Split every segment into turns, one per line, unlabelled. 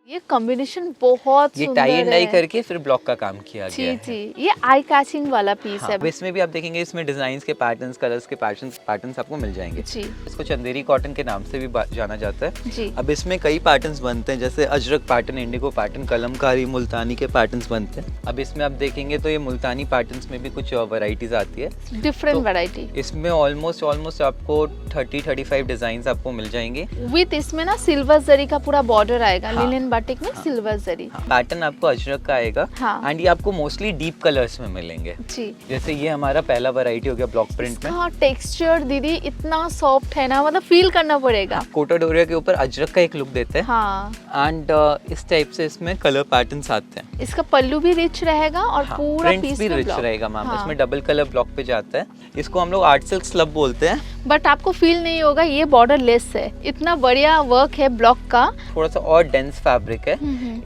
ये कॉम्बिनेशन बहुत
ये
सुंदर
टाई एंड डाई
है।
करके फिर ब्लॉक का काम किया गया
जी
है।
जी, ये आई कैचिंग वाला पीस
हाँ,
है।
अब इसमें भी आप देखेंगे इसमें डिजाइन के पैटर्न्स, कलर्स के पैटर्न्स आपको मिल जाएंगे।
जी
इसको चंदेरी कॉटन के नाम से भी जाना जाता है।
जी।
अब इसमें कई पैटर्न्स बनते हैं, जैसे Ajrakh pattern, indigo pattern, Kalamkari, Multani के पैटर्न्स बनते हैं। अब इसमें आप देखेंगे तो ये मुल्तानी पैटर्न्स में भी कुछ वैरायटीज आती है,
डिफरेंट
तो
वैरायटी।
इसमें ऑलमोस्ट आपको 30-35 डिजाइन आपको मिल जाएंगे।
विथ इसमें ना सिल्वर जरी का पूरा बॉर्डर आएगा।
हाँ,
लिनन बाटिक में सिल्वर जरी।
पैटर्न आपको अजरक का आएगा।
हाँ।
एंड ये आपको मोस्टली डीप कलर्स में मिलेंगे।
जी।
जैसे ये हमारा पहला वैरायटी हो गया ब्लॉक प्रिंट में।
हाँ, टेक्सचर दीदी इतना सॉफ्ट है ना, मतलब फील करना पड़ेगा।
कोटा डोरिया के ऊपर अजरक का एक लुक देते हैं।
हाँ।
एंड इस टाइप से इसमें कलर पैटर्न्स आते हैं।
इसका पल्लू भी रिच रहेगा और
हाँ,
पूरा
प्रिंट्स
पीस
भी
में
रिच
ब्लॉक।
रहेगा मैम।
हाँ।
इसमें डबल कलर ब्लॉक पे जाता है। इसको हम लोग आर्ट सिल्क स्लब बोलते हैं।
बट आपको फील नहीं होगा ये बॉर्डर लेस है, इतना बढ़िया वर्क है ब्लॉक का।
थोड़ा सा और डेंस फैब्रिक है।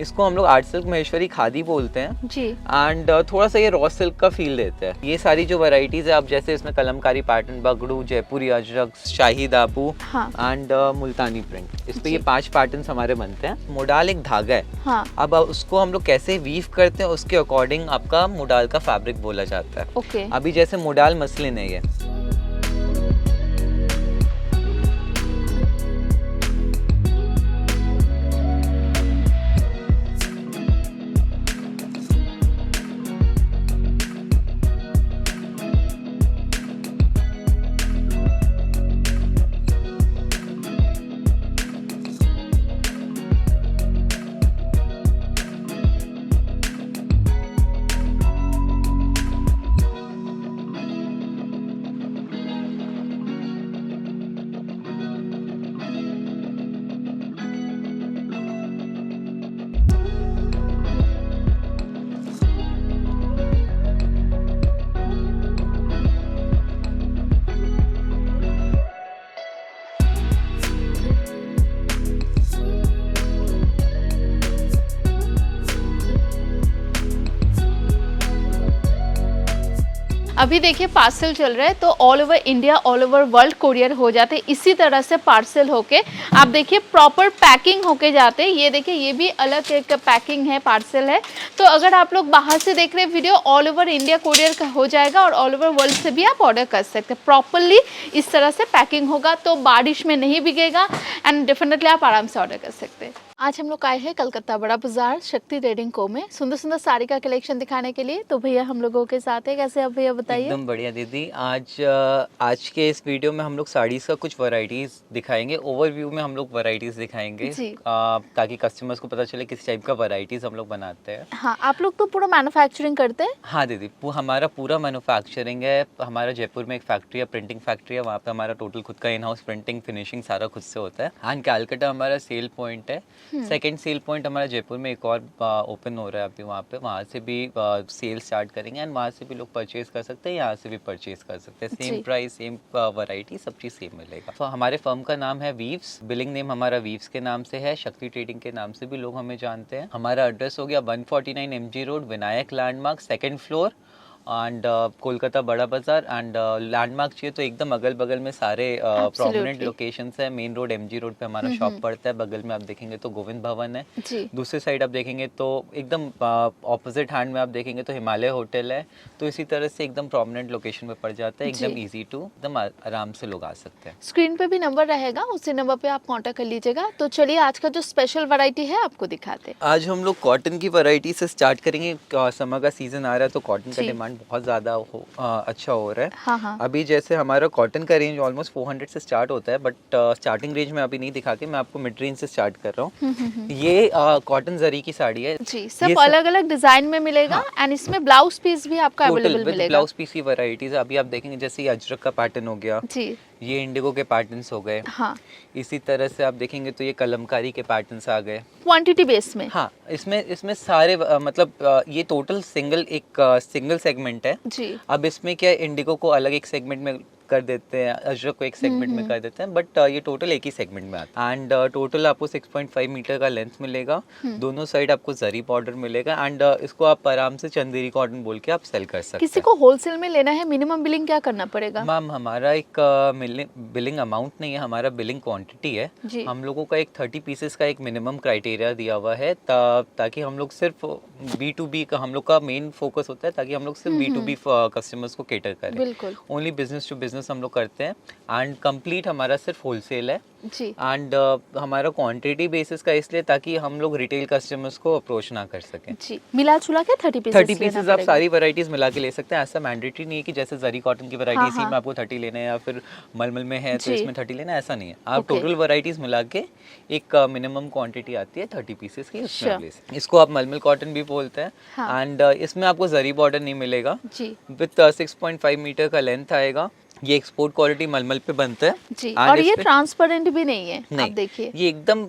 इसको हम लोग आर्ट सिल्क महेश्वरी खादी बोलते हैं।
जी।
एंड थोड़ा सा ये रॉ सिल्क का फील देता है। ये सारी जो वैरायटीज है, आप जैसे इसमें कलमकारी पैटर्न, बगड़ू, जयपुरी अजरक, शाही दाबू
हाँ।
एंड मुल्तानी प्रिंट, इस पे
जी।
ये 5 पैटर्न्स हमारे बनते हैं। मोडाल एक धागा है।
हाँ।
अब उसको हम लोग कैसे वीव करते हैं उसके अकॉर्डिंग आपका मोडाल का फैब्रिक बोला जाता है।
ओके।
अभी जैसे मोडाल मसलिन है ये।
अभी देखिए पार्सल चल रहा है, तो all over India, all over world courier हो जाते हैं इसी तरह से पार्सल होके। आप देखिए प्रॉपर पैकिंग होके जाते हैं। ये देखिए ये भी अलग एक पैकिंग है, पार्सल है। तो अगर आप लोग बाहर से देख रहे हैं video, all over India courier का हो जाएगा और ऑल ओवर वर्ल्ड से भी आप ऑर्डर कर सकते हैं। प्रॉपरली इस तरह से पैकिंग होगा तो बारिश में नहीं भीगेगा एंड डेफिनेटली आप आराम से ऑर्डर कर सकते हैं। आज हम लोग आए हैं कलकत्ता बड़ा बाजार शक्ति ट्रेडिंग को में सुंदर सुंदर साड़ी का कलेक्शन दिखाने के लिए। तो भैया हम लोगों के साथ है, कैसे आप भैया बताइए?
एकदम बढ़िया दीदी। आज के इस वीडियो में हम लोग साड़ीज का कुछ वैरायटीज दिखाएंगे। ओवरव्यू में हम लोग वैरायटीज दिखाएंगे ताकि कस्टमर्स को पता चले किस टाइप का वैरायटीज हम लोग बनाते हैं।
हाँ, आप लोग तो पूरा मैन्युफैक्चरिंग करते हैं?
हाँ दीदी, हमारा पूरा मैन्युफैक्चरिंग है। हमारा जयपुर में एक फैक्ट्री है, प्रिंटिंग फैक्ट्री है। वहाँ पे हमारा टोटल खुद का इन हाउस प्रिंटिंग, फिनिशिंग सारा खुद से होता है। एंड कैलकाटा हमारा सेल पॉइंट है। सेकंड सेल पॉइंट हमारा जयपुर में एक और ओपन हो रहा है अभी वहाँ पे। वहाँ से भी सेल स्टार्ट करेंगे एंड वहाँ से भी लोग परचेज कर सकते हैं, यहाँ से भी परचेज कर सकते हैं। सेम प्राइस, सेम वैरायटी, सब चीज़ सेम मिलेगा। तो हमारे फर्म का नाम है वीव्स। बिलिंग नेम हमारा वीव्स के नाम से है। शक्ति ट्रेडिंग के नाम से भी लोग हमें जानते हैं। हमारा एड्रेस हो गया 149 MG road, Vinayak landmark, 2nd floor and Kolkata बड़ा बाजार। एंड लैंडमार्क चाहिए तो एकदम अगल बगल में सारे प्रोमिनेंट लोकेशंस है। मेन रोड MG रोड पे हमारा शॉप पड़ता है। बगल में आप देखेंगे तो गोविंद भवन है
जी।
दूसरी साइड आप देखेंगे तो एकदम ऑपोजिट हैंड में आप देखेंगे तो हिमालय होटल है। तो इसी तरह से एकदम प्रोमिनेंट लोकेशन पे पड़ जाता है। एकदम ईजी टू, एकदम आराम से लोग आ सकते हैं।
स्क्रीन पे भी नंबर रहेगा, उसी नंबर पे आप कांटेक्ट कर लीजिएगा। तो चलिए आज का जो स्पेशल वैरायटी है आपको दिखाते हैं।
आज हम लोग कॉटन की वैरायटी से स्टार्ट करेंगे। समर का सीजन आ रहा है तो कॉटन का डिमांड बहुत ज्यादा अच्छा हो रहा है।
हाँ हाँ।
अभी जैसे हमारा कॉटन का रेंज ऑलमोस्ट 400 से स्टार्ट होता है, बट स्टार्टिंग रेंज में अभी नहीं दिखा के मैं आपको मिड रेंज से स्टार्ट कर रहा हूँ। ये कॉटन जरी की साड़ी है
जी। सब अलग अलग डिजाइन में मिलेगा एंड इसमें ब्लाउज पीस भी आपका अवेलेबल मिलेगा।
ब्लाउज पीस की वैरायटीज अभी आप देखेंगे, जैसे ये अजरक का पैटर्न हो गया
जी,
ये इंडिगो के पैटर्न्स हो गए।
हाँ।
इसी तरह से आप देखेंगे तो ये कलमकारी के पैटर्न्स आ गए
क्वांटिटी बेस में।
हाँ, इसमें सारे मतलब ये टोटल सिंगल सेगमेंट है
जी।
अब इसमें क्या इंडिगो को अलग एक सेगमेंट में कर देते हैं, अजरक को एक सेगमेंट में कर देते हैं, बट ये टोटल एक ही सेगमेंट में आता है। एंड टोटल आपको 6.5 मीटर का लेंथ मिलेगा, दोनों साइड आपको जरी बॉर्डर मिलेगा। एंड इसको आप आराम से चंदेरी कॉटन बोल के आप सेल कर सकते हैं।
किसी को होलसेल में लेना है, मिनिमम बिलिंग क्या करना पड़ेगा?
मैम हमारा एक बिलिंग अमाउंट नहीं है, हमारा बिलिंग क्वांटिटी है।
जी।
हम लोगों का एक 30 पीसेस का एक मिनिमम क्राइटेरिया दिया हुआ है, ताकि हम लोग सिर्फ B2B का हम लोग का मेन फोकस होता है, ताकि हम लोग सिर्फ B2B कस्टमर्स को केटर करें।
बिल्कुल।
ओनली बिजनेस टू बिजनेस हम लोग करते हैं। एंड कंप्लीट हमारा सिर्फ होलसेल है।
जी।
एंड हमारा क्वांटिटी बेसिस का इसलिए ताकि हम लोग रिटेल कस्टमर्स को अप्रोच ना कर सकें।
जी। मिला जुला के 30
पीसेस आप सारी वैरायटीज मिला के ले सकते हैं। ऐसा मैंडेटरी नहीं है कि जैसे जरी कॉटन की वैरायटी इसी में आपको 30 लेने हैं या फिर मलमल में है तो इसमें 30 लेना है, ऐसा नहीं है। आप टोटल वैरायटीज मिला के एक मिनिमम क्वांटिटी आती है 30 पीसेस की, उसमें ले सकते हैं। इसको आप मलमल कॉटन भी बोलते हैं। एंड इसमें आपको जरी बॉर्डर नहीं मिलेगा।
जी।
विद 6.5 मीटर का लेंथ आएगा। ये एक्सपोर्ट क्वालिटी मलमल पे बनता है
जी। और ये ट्रांसपेरेंट भी नहीं है, आप देखिए
ये एकदम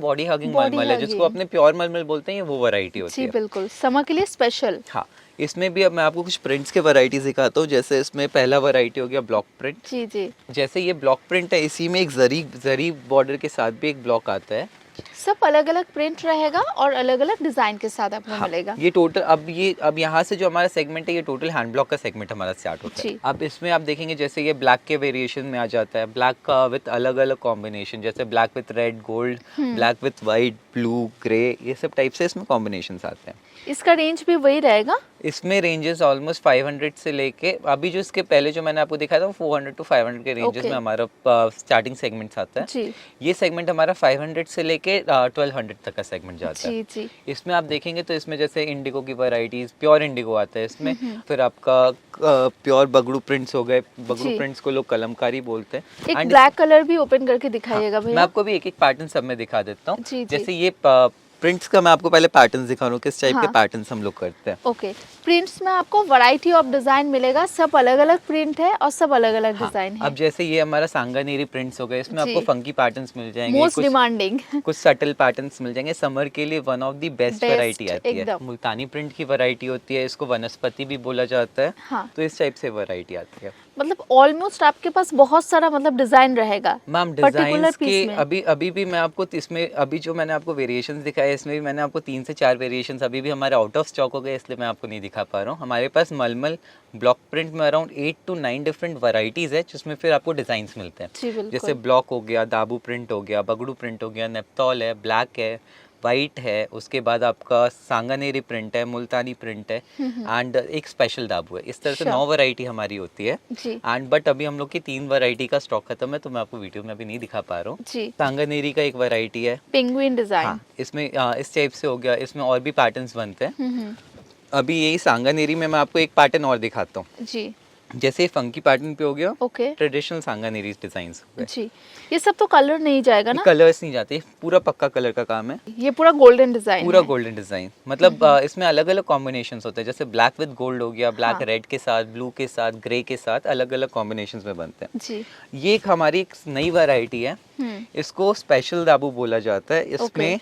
बॉडी हगिंग मलमल है, जिसको अपने प्योर मलमल बोलते हैं। ये वो वैरायटी होती है।
जी बिल्कुल, समर के लिए स्पेशल।
हाँ, इसमें भी अब मैं आपको कुछ प्रिंट्स के वैरायटीज दिखाता हूँ। जैसे इसमें पहला वैरायटी हो गया ब्लॉक प्रिंट।
जी जी।
जैसे ये ब्लॉक प्रिंट है, इसी में एक जरी बॉर्डर के साथ भी एक ब्लॉक आता है।
सब अलग अलग प्रिंट रहेगा और अलग अलग डिजाइन के साथ आपको मिलेगा।
ये टोटल अब यहाँ से जो हमारा सेगमेंट है, ये टोटल हैंड ब्लॉक का सेगमेंट हमारा स्टार्ट होता है। अब इसमें आप देखेंगे जैसे ये ब्लैक के वेरिएशन में आ जाता है, ब्लैक का विद अलग अलग कॉम्बिनेशन, जैसे black with red gold, black with white blue grey, ये सब टाइप से इसमें कॉम्बिनेशन आते हैं।
इसका रेंज भी वही रहेगा?
इसमें रेंजेस ऑलमोस्ट 500 से लेके अभी जो इसके पहले जो मैंने आपको दिखाया था 400 टू 500 के रेंजेस में हमारा स्टार्टिंग सेगमेंट्स आता है।
जी।
ये सेगमेंट हमारा 500 से लेके 1200 तक का सेगमेंट जाता है।
जी।
इसमें आप देखेंगे तो इसमें जैसे इंडिगो की वैरायटीज, प्योर इंडिगो आता है इसमें। फिर आपका प्योर बगड़ू प्रिंट्स हो गए। बगड़ू प्रिंट्स को लोग कलमकारी बोलते हैं।
एक ब्लैक कलर भी ओपन करके दिखाइएगा भैया।
मैं आपको भी एक एक पैटर्न सब में दिखा देता हूँ। जैसे ये प्रिंट्स का मैं आपको पहले पैटर्न्स दिखा रहा हूँ, किस टाइप के पैटर्न्स हम लोग करते हैं।
ओके, प्रिंट्स में आपको वैरायटी ऑफ डिजाइन मिलेगा, सब अलग अलग प्रिंट है और सब अलग अलग डिजाइन है।
अब जैसे ये हमारा सांगानेरी प्रिंट्स हो गए, इसमें आपको फंकी पैटर्न्स मिल जाएंगे,
मोस्ट डिमांडिंग
कुछ सटल पैटर्न्स मिल जाएंगे। समर के लिए one of the best variety आती है। मुल्तानी प्रिंट की वैरायटी होती है, इसको वनस्पति भी बोला जाता है।
हाँ।
तो इस टाइप से वैरायटी आती है।
मतलब ऑलमोस्ट आपके पास बहुत सारा मतलब डिजाइन रहेगा।
मैम डिजाइन्स के अभी भी मैं आपको इसमें अभी जो मैंने आपको वेरिएशंस दिखाए, इसमें भी मैंने आपको 3 से 4 वेरिएशंस अभी भी हमारे आउट ऑफ स्टॉक हो गए, इसलिए मैं आपको नहीं दिखा पा रहा हूँ। हमारे पास मलमल ब्लॉक प्रिंट में अराउंड 8 to 9 डिफरेंट वैरायटीज है, जिसमें फिर आपको डिजाइन्स मिलते हैं। जैसे ब्लॉक हो गया, दाबू प्रिंट हो गया, बगड़ू प्रिंट हो गया, नेप्तॉल है, ब्लैक है, वाइट है, उसके बाद आपका सांगानेरी प्रिंट है, मुल्तानी प्रिंट है एंड एक स्पेशल दाबू है। इस तरह से 9 वैरायटी हमारी होती है। एंड बट अभी हम लोग की 3 वैरायटी का स्टॉक खत्म है, तो मैं आपको वीडियो में अभी नहीं दिखा पा रहा हूँ। सांगानेरी का एक वैरायटी है,
पेंगुइन डिजाइन।
हाँ, इसमें इस टाइप से हो गया। इसमें और भी पैटर्न्स बनते हैं। अभी यही सांगानेरी में मैं आपको एक पैटर्न और दिखाता हूँ जी। जैसे फंकी पैटर्न पे हो गया, ट्रेडिशनल सांगानेरी डिजाइन्स हो गए।
जी। ये सब तो कलर नहीं जाएगा ना?
कलर्स नहीं जाते, पूरा पक्का कलर का काम है।
ये पूरा गोल्डन डिजाइन,
पूरा गोल्डन डिजाइन, मतलब इसमें अलग अलग कॉम्बिनेशंस होते हैं। जैसे ब्लैक विद गोल्ड हो गया, ब्लैक रेड के साथ, ब्लू के साथ, ग्रे के साथ, अलग अलग कॉम्बिनेशंस में बनते हैं जी। ये एक हमारी एक नई वैरायटी है, इसको स्पेशल दाबू बोला जाता है। इसमें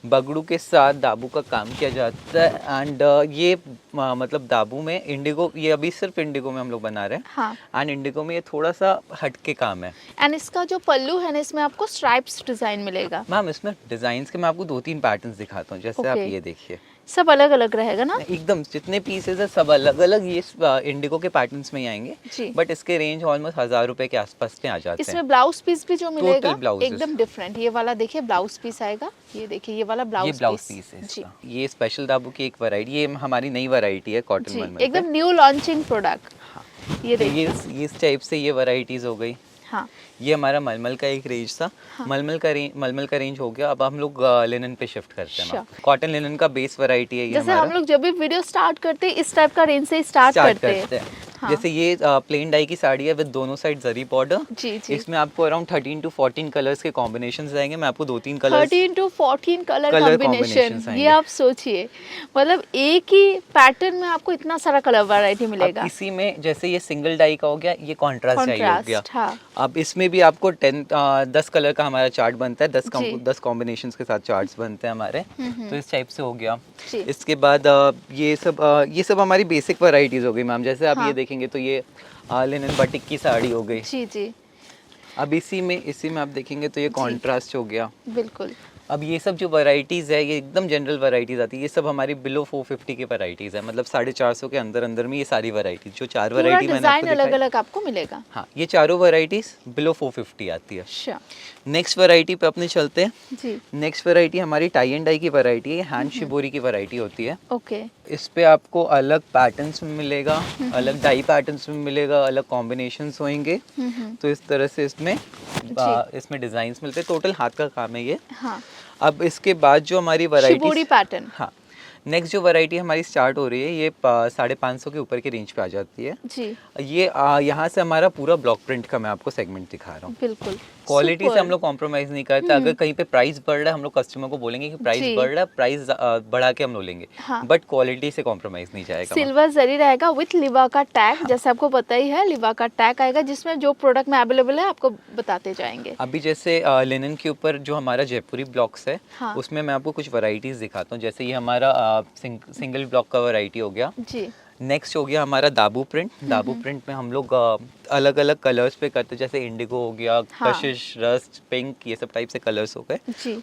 बगड़ू के साथ दाबू का काम किया जाता है। एंड ये मतलब दाबू में इंडिगो, ये अभी सिर्फ इंडिगो में हम लोग बना रहे हैं। हाँ। एंड इंडिगो में ये थोड़ा सा हटके काम है।
एंड इसका जो पल्लू है ना, इसमें आपको स्ट्राइप्स डिजाइन मिलेगा।
मैम इसमें डिजाइन्स के मैं आपको 2-3 पैटर्न्स दिखाता हूँ। जैसे आप ये देखिए,
सब अलग अलग रहेगा ना?
एकदम जितने पीसेस है सब अलग अलग ये इंडिगो के पैटर्न्स में ही आएंगे। बट इसके रेंज ऑलमोस्ट 1000 रुपए के आसपास में आ जाते हैं।
इसमें ब्लाउज पीस भी जो मिलेगा एकदम डिफरेंट। ये वाला देखिए ब्लाउज पीस आएगा, ये देखिए ये वाला ब्लाउज
पीस है जी। ये स्पेशल दाबू की एक वैरायटी, ये हमारी नई वैरायटी है कॉटन मलमल,
एकदम न्यू लॉन्चिंग प्रोडक्ट। ये देखिए
ये इस टाइप से ये वैरायटीज हो गई। हाँ। ये हमारा मलमल का एक रेंज था। हाँ। मलमल का रेंज हो गया। अब हम लोग लिनन पे शिफ्ट करते हैं। कॉटन लिनन का बेस वैरायटी है ये।
जैसे हम लोग जब भी वीडियो स्टार्ट करते हैं इस टाइप का रेंज से स्टार्ट करते हैं। हाँ।
जैसे ये प्लेन डाई की साड़ी है विद दोनों साइड जरी बॉर्डर। इसमें आपको अराउंड 13 to 14 कलर्स के कॉम्बिनेशंस आएंगे। मैं आपको 2-3 कलर
13 to 14 कलर कॉम्बिनेशन, ये आप सोचिए, मतलब एक ही पैटर्न में आपको इतना सारा कलर वैरायटी मिलेगा।
इसी में जैसे ये सिंगल डाई का हो गया, ये कॉन्ट्रास्ट डाई हो गया। हाँ। अब इसमें भी आपको 10 कलर का हमारा चार्ट बनता है, 10 कॉम्बिनेशंस के साथ चार्ट्स बनते हैं हमारे। तो इस टाइप से हो गया। इसके बाद ये सब हमारी बेसिक वैरायटीज हो गई मैम। जैसे आप ये देखेंगे तो ये लिनन बाटिक की साड़ी हो गई।
जी जी
अब इसी में आप देखेंगे तो ये कॉन्ट्रास्ट हो गया।
बिल्कुल।
अब ये सब जो वैरायटीज़ है ये एकदम जनरल वैरायटीज़ आती है, ये सब हमारी बिलो 450 की वैरायटीज़ है, मतलब 450 के अंदर अंदर में ये सारी वैरायटीज जो 4
पूरा
वैरायटी मैंने आपको
डिजाइन अलग
दिखाई।
अलग आपको मिलेगा।
हाँ, ये चारों वैरायटीज बिलो 450 आती है।
अच्छा
नेक्स्ट वैरायटी पे अपने चलते हैं।
जी
नेक्स्ट वैरायटी हमारी टाई एंड डाई की वैरायटी है, हैंड शिबोरी की वैरायटी होती है।
ओके
इस पे आपको अलग पैटर्न्स में मिलेगा, अलग डाई पैटर्न्स में मिलेगा, अलग कॉम्बिनेशंस होंगे। तो इस तरह से इसमें डिजाइन्स मिलते हैं, टोटल हाथ का काम है ये।
हाँ
अब इसके बाद जो हमारी वैरायटी,
शिबोरी पैटर्न।
हाँ, नेक्स्ट जो वैरायटी हमारी स्टार्ट हो रही है ये 550 के ऊपर के रेंज पे आ जाती है।
जी
ये यहाँ से हमारा पूरा ब्लॉक प्रिंट का मैं आपको सेगमेंट दिखा रहा हूँ।
बिल्कुल
क्वालिटी से
Super.
हम लोग कॉम्प्रोमाइज नहीं करते। अगर कहीं पे प्राइस बढ़ रहा है हम लोग कस्टमर को बोलेंगे कि प्राइस
जी।
बढ़ रहा है, प्राइस बढ़ा के हम लोग लेंगे,
हाँ।
बट क्वालिटी से कॉम्प्रोमाइज नहीं जाएगा।
सिल्वर जरी रहेगा विथ लिवा का टैग, जैसे आपको पता ही है लिवा का टैग आएगा जिसमें जो प्रोडक्ट में अवेलेबल है आपको बताते जाएंगे।
अभी जैसे लिनन के ऊपर जो हमारा जयपुरी ब्लॉक्स है,
हाँ।
उसमें मैं आपको कुछ वैरायटीज दिखाता हूँ। जैसे ये हमारा सिंगल ब्लॉक का वैरायटी हो गया।
जी
नेक्स्ट हो गया हमारा दाबू प्रिंट। दाबू प्रिंट में हम लोग अलग अलग कलर्स पे करते हैं, जैसे इंडिगो हो गया,
हाँ।
कशिश, रस्ट, पिंक, ये सब टाइप से कलर्स हो गए।
जी ये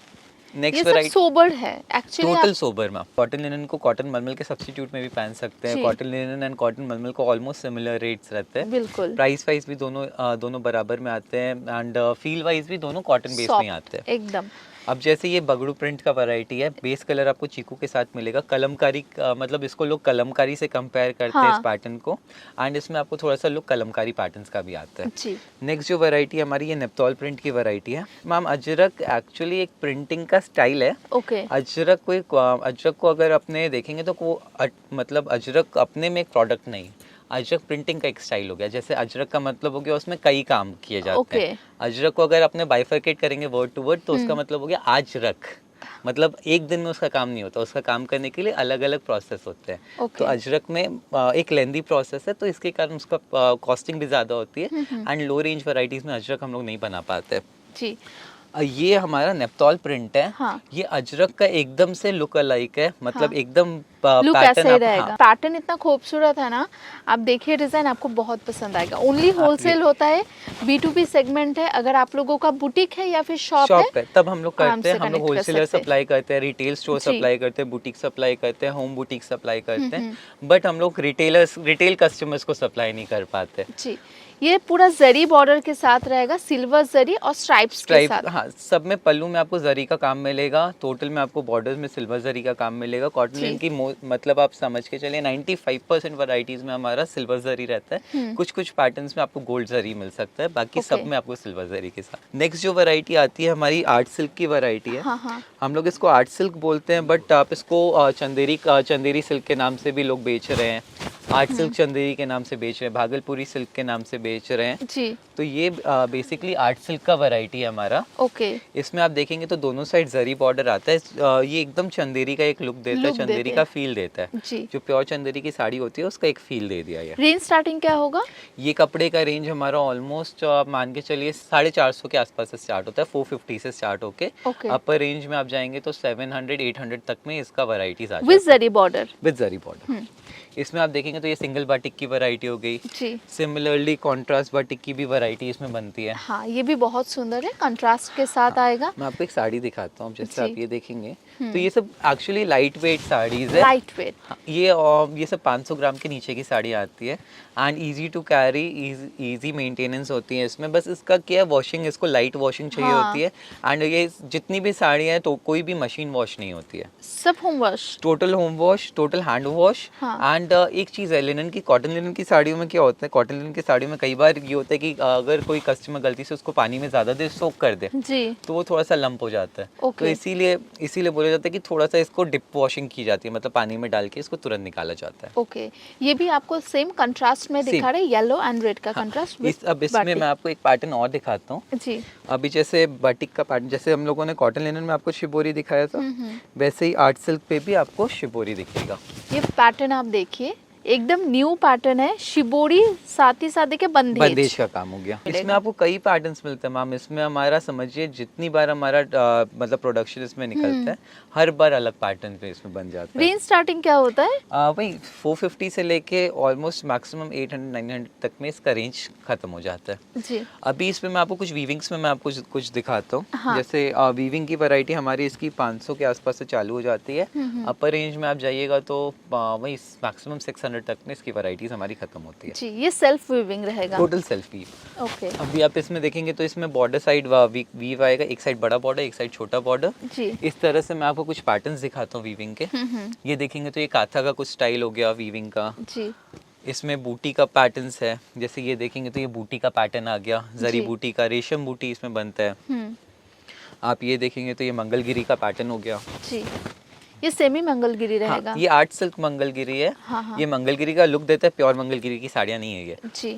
नेक्स्ट
सब
वैरायटी
सोबर है एक्चुअली।
टोटल सोबर में कॉटन लिनन को कॉटन मलमल के सब्स्टिट्यूट में भी पहन सकते हैं।
जी।
कॉटन लिनन एंड कॉटन मलमल को ऑलमोस्ट सिमिलर रेट्स रहते हैं।
बिल्कुल
प्राइस वाइज भी दोनों बराबर में आते हैं, एंड फील वाइज भी दोनों कॉटन बेस में ही आते हैं।
एकदम
अब जैसे ये बगड़ू प्रिंट का वैरायटी है, बेस कलर आपको चीकू के साथ मिलेगा। कलमकारी मतलब इसको लोग कलमकारी से कंपेयर करते हैं
हाँ।
इस पैटर्न को, एंड इसमें आपको थोड़ा सा लुक कलमकारी पैटर्न्स का भी आता है।
जी
नेक्स्ट जो वैरायटी हमारी ये नेप्तौल प्रिंट की वैरायटी है। मैम अजरक एक्चुअली एक प्रिंटिंग का स्टाइल है।
ओके
अजरक को अगर अपने देखेंगे तो मतलब अजरक अपने में एक प्रोडक्ट नहीं, अजरक प्रिंटिंग का एक स्टाइल हो गया। जैसे अजरक का मतलब हो गया उसमें कई काम किए जाते हैं। अजरक को अगर अपने बाइफरकेट करेंगे वर्ड टू वर्ड तो उसका मतलब हो गया आजरक, मतलब एक दिन में उसका काम नहीं होता, उसका काम करने के लिए अलग अलग प्रोसेस होते हैं।
Okay.
तो अजरक में एक लेंदी प्रोसेस है, तो इसके कारण उसका कॉस्टिंग भी ज़्यादा होती है, एंड लो रेंज वैरायटीज़ में अजरक हम लोग नहीं बना पाते।
जी
ये हमारा नेप्तौल प्रिंट है।
हाँ।
ये अजरक का एकदम से लुक अलाइक है, मतलब
हाँ।
एकदम
लुक ऐसा ही रहेगा।
हाँ,
पैटर्न इतना खूबसूरत है ना, आप देखिए डिजाइन आपको बहुत पसंद आएगा। ओनली होलसेल होता है, B2B सेगमेंट है। अगर आप लोगों का बुटीक है या फिर शॉप
है तब हम लोग
आराम
करते हैं।
से
हम लोग
connect कर
होलसेलर
सकते हैं।
सप्लाई करते हैं, रिटेल स्टोर
जी।
सप्लाई करते हैं, बुटीक सप्लाई करते हैं, होम बुटीक सप्लाई करते हैं, बट हम लोग रिटेल कस्टमर्स को सप्लाई नहीं कर पाते।
जी ये पूरा जरी बॉर्डर के साथ रहेगा, सिल्वर जरी और स्ट्राइप्स के साथ।
हाँ, सब में पल्लू में आपको जरी का काम मिलेगा, टोटल में आपको बॉर्डर्स में सिल्वर जरी का काम मिलेगा। कॉटन लिनन की मतलब आप समझ के चलिए 95% वैरायटीज में हमारा सिल्वर जरी रहता है। कुछ कुछ पैटर्न्स में आपको गोल्ड जरी मिल सकता है, बाकी सब में आपको सिल्वर जरी के साथ। नेक्स्ट जो वैरायटी आती है हमारी आर्ट सिल्क की वैरायटी है।
हाँ।
हम लोग इसको आर्ट सिल्क बोलते हैं, बट आप इसको चंदेरी सिल्क के नाम से भी लोग बेच रहे हैं। आर्ट सिल्क चंदेरी के नाम से बेच रहे हैं, भागलपुरी सिल्क के नाम से बेच रहे हैं।
जी
तो ये बेसिकली आर्ट सिल्क का वैरायटी है हमारा।
ओके
इसमें आप देखेंगे तो दोनों साइड जरी बॉर्डर आता है। ये एकदम चंदेरी का एक लुक देता है, चंदेरी का फील देता है।
जी
जो प्योर चंदेरी की साड़ी होती है उसका एक फील दे दिया है।
रेंज स्टार्टिंग क्या होगा?
ये कपड़े का रेंज हमारा ऑलमोस्ट मान के चलिए 450 के आसपास से स्टार्ट होता है, 450 से स्टार्ट होके
Okay.
अपर रेंज में आप जाएंगे तो 700-800 तक में इसका वैरायटीज आ
with zari border.
With zari border. इसमें आप देखेंगे तो ये सिंगल बाटिक की वैरायटी हो गई।
जी
सिमिलरली कॉन्ट्रास्ट बाटिक की भी वैरायटी इसमें बनती है।
हाँ ये भी बहुत सुंदर है, कंट्रास्ट के साथ आएगा।
मैं आपको एक साड़ी दिखाता हूँ, जैसे
जी।
आप ये देखेंगे तो ये सब एक्चुअली लाइट वेट साड़ीज है।
Light weight.
हाँ, ये सब 500 ग्राम के नीचे की साड़ी आती है, and easy to carry, easy maintenance होती है इसमें। बस इसका क्या है, वॉशिंग, इसको लाइट वॉशिंग चाहिए
हाँ।
होती है, एंड ये जितनी भी साड़ी है तो कोई भी मशीन वॉश नहीं होती है,
सब home wash.
Total home wash, total hand wash.
हाँ।
एंड एक चीज़ है लिनन की, कॉटन लिनन की साड़ियों में क्या होता है, कॉटन लिनन की साड़ियों में कई बार ये होता है कि अगर कोई कस्टमर गलती से उसको पानी में ज़्यादा देर सोक कर दे
जी
तो वो थोड़ा सा लंप हो जाता है।
Okay.
तो इसीलिए बोला जाता है कि थोड़ा सा इसको डिप वॉशिंग की जाती है, मतलब पानी में डाल के इसको तुरंत निकाला जाता है।
ओके ये भी आपको सेम कंट्रास्ट में दिखा रहे, येलो एंड रेड का कंट्रास्ट।
अब इसमें मैं आपको एक पैटर्न और दिखाता हूँ।
जी
अभी जैसे बाटिक का पैटर्न, जैसे हम लोगों ने कॉटन लिनन में आपको शिबोरी दिखाया था, वैसे ही आर्ट सिल्क पे भी आपको शिबोरी दिखेगा।
ये पैटर्न आप देखिए, एकदम न्यू पैटर्न है, शिबोरी साथ ही साथ देखिए
बंदेज का काम हो गया। इसमें आपको कई पैटर्न्स मिलते हैं मैम। इसमें हमारा समझिए जितनी बार हमारा मतलब प्रोडक्शन इसमें निकलता है, हर बार अलग पैटर्न पे इसमें बन जाता है।
रेंज स्टार्टिंग क्या होता है?
वही 450 से लेके ऑलमोस्ट मैक्सिमम 800-900 तक में इसका रेंज खत्म हो जाता है
जी।
अभी इसमें मैं आपको कुछ वीविंग्स में मैं आपको कुछ दिखाता हूँ।
हाँ।
जैसे वीविंग की वैरायटी हमारी इसकी 500 के आसपास से चालू हो जाती है। अपर रेंज में आप जाइएगा तो वही मैक्सिमम 600 तक में इसकी वैरायटीज हमारी खत्म होती है
जी। ये सेल्फ वीविंग रहेगा?
Total self weave.
ओके।
अभी आप इसमें देखेंगे तो इसमें बॉर्डर साइड वीव आएगा, एक साइड बड़ा बॉर्डर, एक साइड छोटा बॉर्डर।
जी।
इस तरह से मैं आपको कुछ पैटर्न्स दिखाता हूँ वीविंग के। ये देखेंगे तो ये काथा का कुछ स्टाइल हो गया वीविंग का
जी।
इसमें बूटी का पैटर्न्स है। जैसे ये देखेंगे तो ये बूटी का पैटर्न आ गया, जरी बूटी का, रेशम बूटी इसमें बनता है। आप ये देखेंगे तो ये मंगलगिरी का पैटर्न हो गया
जी। ये सेमी मंगलगिरी रहेगा?
हाँ, ये आर्ट सिल्क मंगलगिरी है।
हाँ।
ये मंगलगिरी का लुक देता है, प्योर मंगलगिरी की साड़ियाँ नहीं है ये।
जी।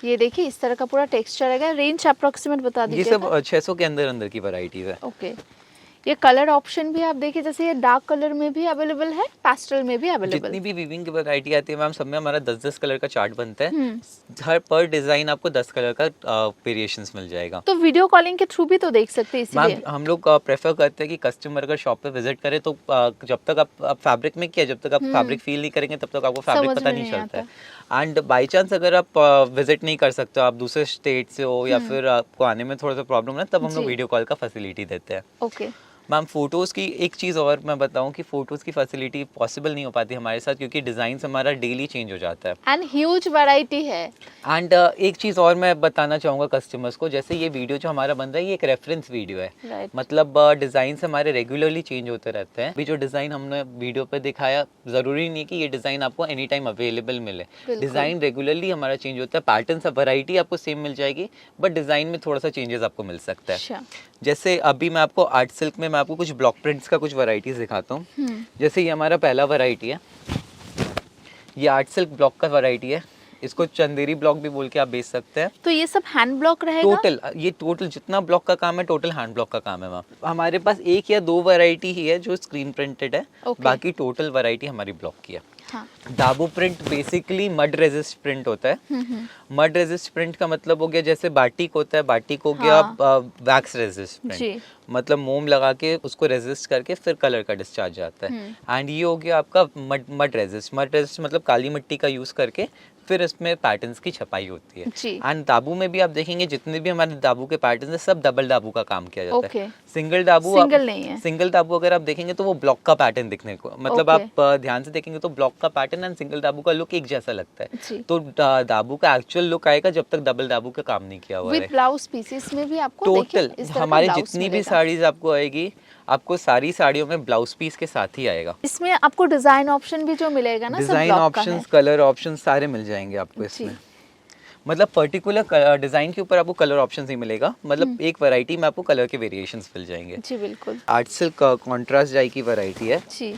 ये देखिए इस तरह का पूरा टेक्सचर रहेगा। रेंज अप्रोक्सीमेट बता
ये
दीजिए।
सब 600 के अंदर अंदर की वैरायटीज है।
ओके। ये कलर ऑप्शन भी आप देखिए, जैसे ये डार्क कलर में भी अवेलेबल है, पेस्टल में भी अवेलेबल।
जितनी भी वीविंग की वैरायटी आती है मैम, सब में हमारा 10-10 कलर का चार्ट बनता है। हर पर डिजाइन आपको 10 कलर का वेरिएशंस मिल जाएगा।
तो वीडियो कॉलिंग के थ्रू भी तो देख सकते हैं इसीलिए।
मैम हम लोग प्रेफर करते हैं कि कस्टमर अगर शॉप पे विजिट करे तो जब तक आप फैब्रिक में किया, जब तक आप फैब्रिक फील नहीं करेंगे तब तक आपको फैब्रिक
समझ
पता
में
नहीं
नहीं
चलता है। एंड बाई चांस अगर आप विजिट नहीं कर सकते हो, आप दूसरे स्टेट से हो या फिर आपको आने में थोड़ा सा प्रॉब्लम है, तब हम लोग
जी।
वीडियो कॉल का फैसिलिटी देते हैं।
ओके।
मैम फोटोज़ की एक चीज़ और मैं बताऊं कि फ़ोटोज़ की फैसिलिटी पॉसिबल नहीं हो पाती हमारे साथ, क्योंकि डिज़ाइन हमारा डेली चेंज हो जाता है
एंड ह्यूज वैरायटी है।
एंड एक चीज़ और मैं बताना चाहूँगा कस्टमर्स को, जैसे ये वीडियो जो हमारा बन रहा है ये एक रेफरेंस वीडियो है।
Right.
मतलब डिज़ाइन हमारे रेगुलरली चेंज होते रहते हैं। अभी जो डिज़ाइन हमने वीडियो पे दिखाया, ज़रूरी नहीं कि ये डिज़ाइन आपको एनी टाइम अवेलेबल मिले। डिज़ाइन रेगुलरली हमारा चेंज होता है, पैटर्न सब वैरायटी आपको सेम मिल जाएगी, बट डिज़ाइन में थोड़ा सा चेंजेस आपको मिल सकता है।
अच्छा।
जैसे अभी मैं आपको आर्ट सिल्क में मैं आपको कुछ ब्लॉक प्रिंट्स का कुछ वैरायटीज दिखाता हूँ। जैसे ये हमारा पहला वैरायटी है, ये आर्ट सिल्क ब्लॉक का वैरायटी है। इसको चंदेरी ब्लॉक भी बोल के आप बेच सकते हैं।
तो ये सब हैंड ब्लॉक रहेगा?
टोटल जितना ब्लॉक का काम है, टोटल हैंड ब्लॉक का काम है मैम। हमारे पास एक या दो वैरायटी ही है जो स्क्रीन प्रिंटेड है।
Okay.
बाकी टोटल वैरायटी हमारी ब्लॉक की है।
हाँ।
दाबू print basically mud resist print होता है। मड रेजिस्ट प्रिंट का मतलब हो गया जैसे बाटिक होता है, बाटिक हो गया वैक्स रेजिस्ट प्रिंट, मतलब मोम लगा के उसको रेजिस्ट करके फिर कलर का डिस्चार्ज आता है। एंड ये हो गया आपका मड रेजिस्ट। मड रेजिस्ट मतलब काली मिट्टी का यूज करके फिर इसमें पैटर्न्स की छपाई होती है। एंड दाबू में भी आप देखेंगे जितने भी हमारे दाबू के पैटर्न्स है, सब डबल दाबू का काम किया जाता है। सिंगल दाबू
नहीं है।
सिंगल दाबू अगर आप देखेंगे तो वो ब्लॉक का पैटर्न दिखने को, मतलब आप ध्यान से देखेंगे तो ब्लॉक का पैटर्न एंड सिंगल दाबू का लुक एक जैसा लगता है। तो दाबू का एक्चुअल लुक आएगा जब तक डबल दाबू का काम नहीं किया हुआ है।
विद ब्लाउज पीसेस में भी आपको
टोटल हमारी जितनी भी साड़ीज आपको आएगी, आपको सारी साड़ियों में ब्लाउज पीस के साथ ही आएगा।
इसमें आपको डिजाइन ऑप्शन भी जो मिलेगा ना,
डिजाइन ऑप्शंस, कलर ऑप्शंस सारे मिल जाएंगे आपको इसमें। मतलब पर्टिकुलर डिजाइन के ऊपर आपको कलर ऑप्शंस ही मिलेगा, मतलब एक वैरायटी में आपको कलर के वेरिएशंस मिल जाएंगे।
जी बिल्कुल।
आर्ट सिल्क कॉन्ट्रास्ट डाई की वैरायटी है
जी।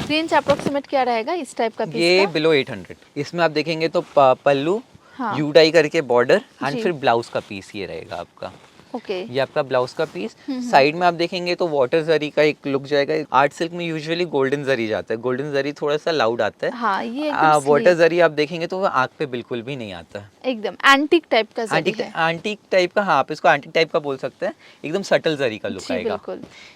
रेंज अप्रोक्सीमेट क्या रहेगा इस टाइप का पीस
ये
का?
बिलो 800। इसमें आप देखेंगे तो पल्लू, यू डाई करके बॉर्डर एंड फिर ब्लाउज का पीस ये रहेगा आपका।
ओके।
ये आपका ब्लाउज का पीस। साइड में आप देखेंगे तो वाटर जरी का एक लुक जाएगा। आर्ट सिल्क में यूजुअली गोल्डन जरी जाता है, गोल्डन जरी थोड़ा सा लाउड आता है।
हाँ, ये
वाटर जरी आप देखेंगे तो वो आँख पे बिल्कुल भी नहीं आता है।
एकदम एंटीक टाइप का जरी है।
एंटीक टाइप का, हाँ आप इसको एंटीक टाइप का बोल सकते हैं। एकदम सटल जरी का लुक आएगा।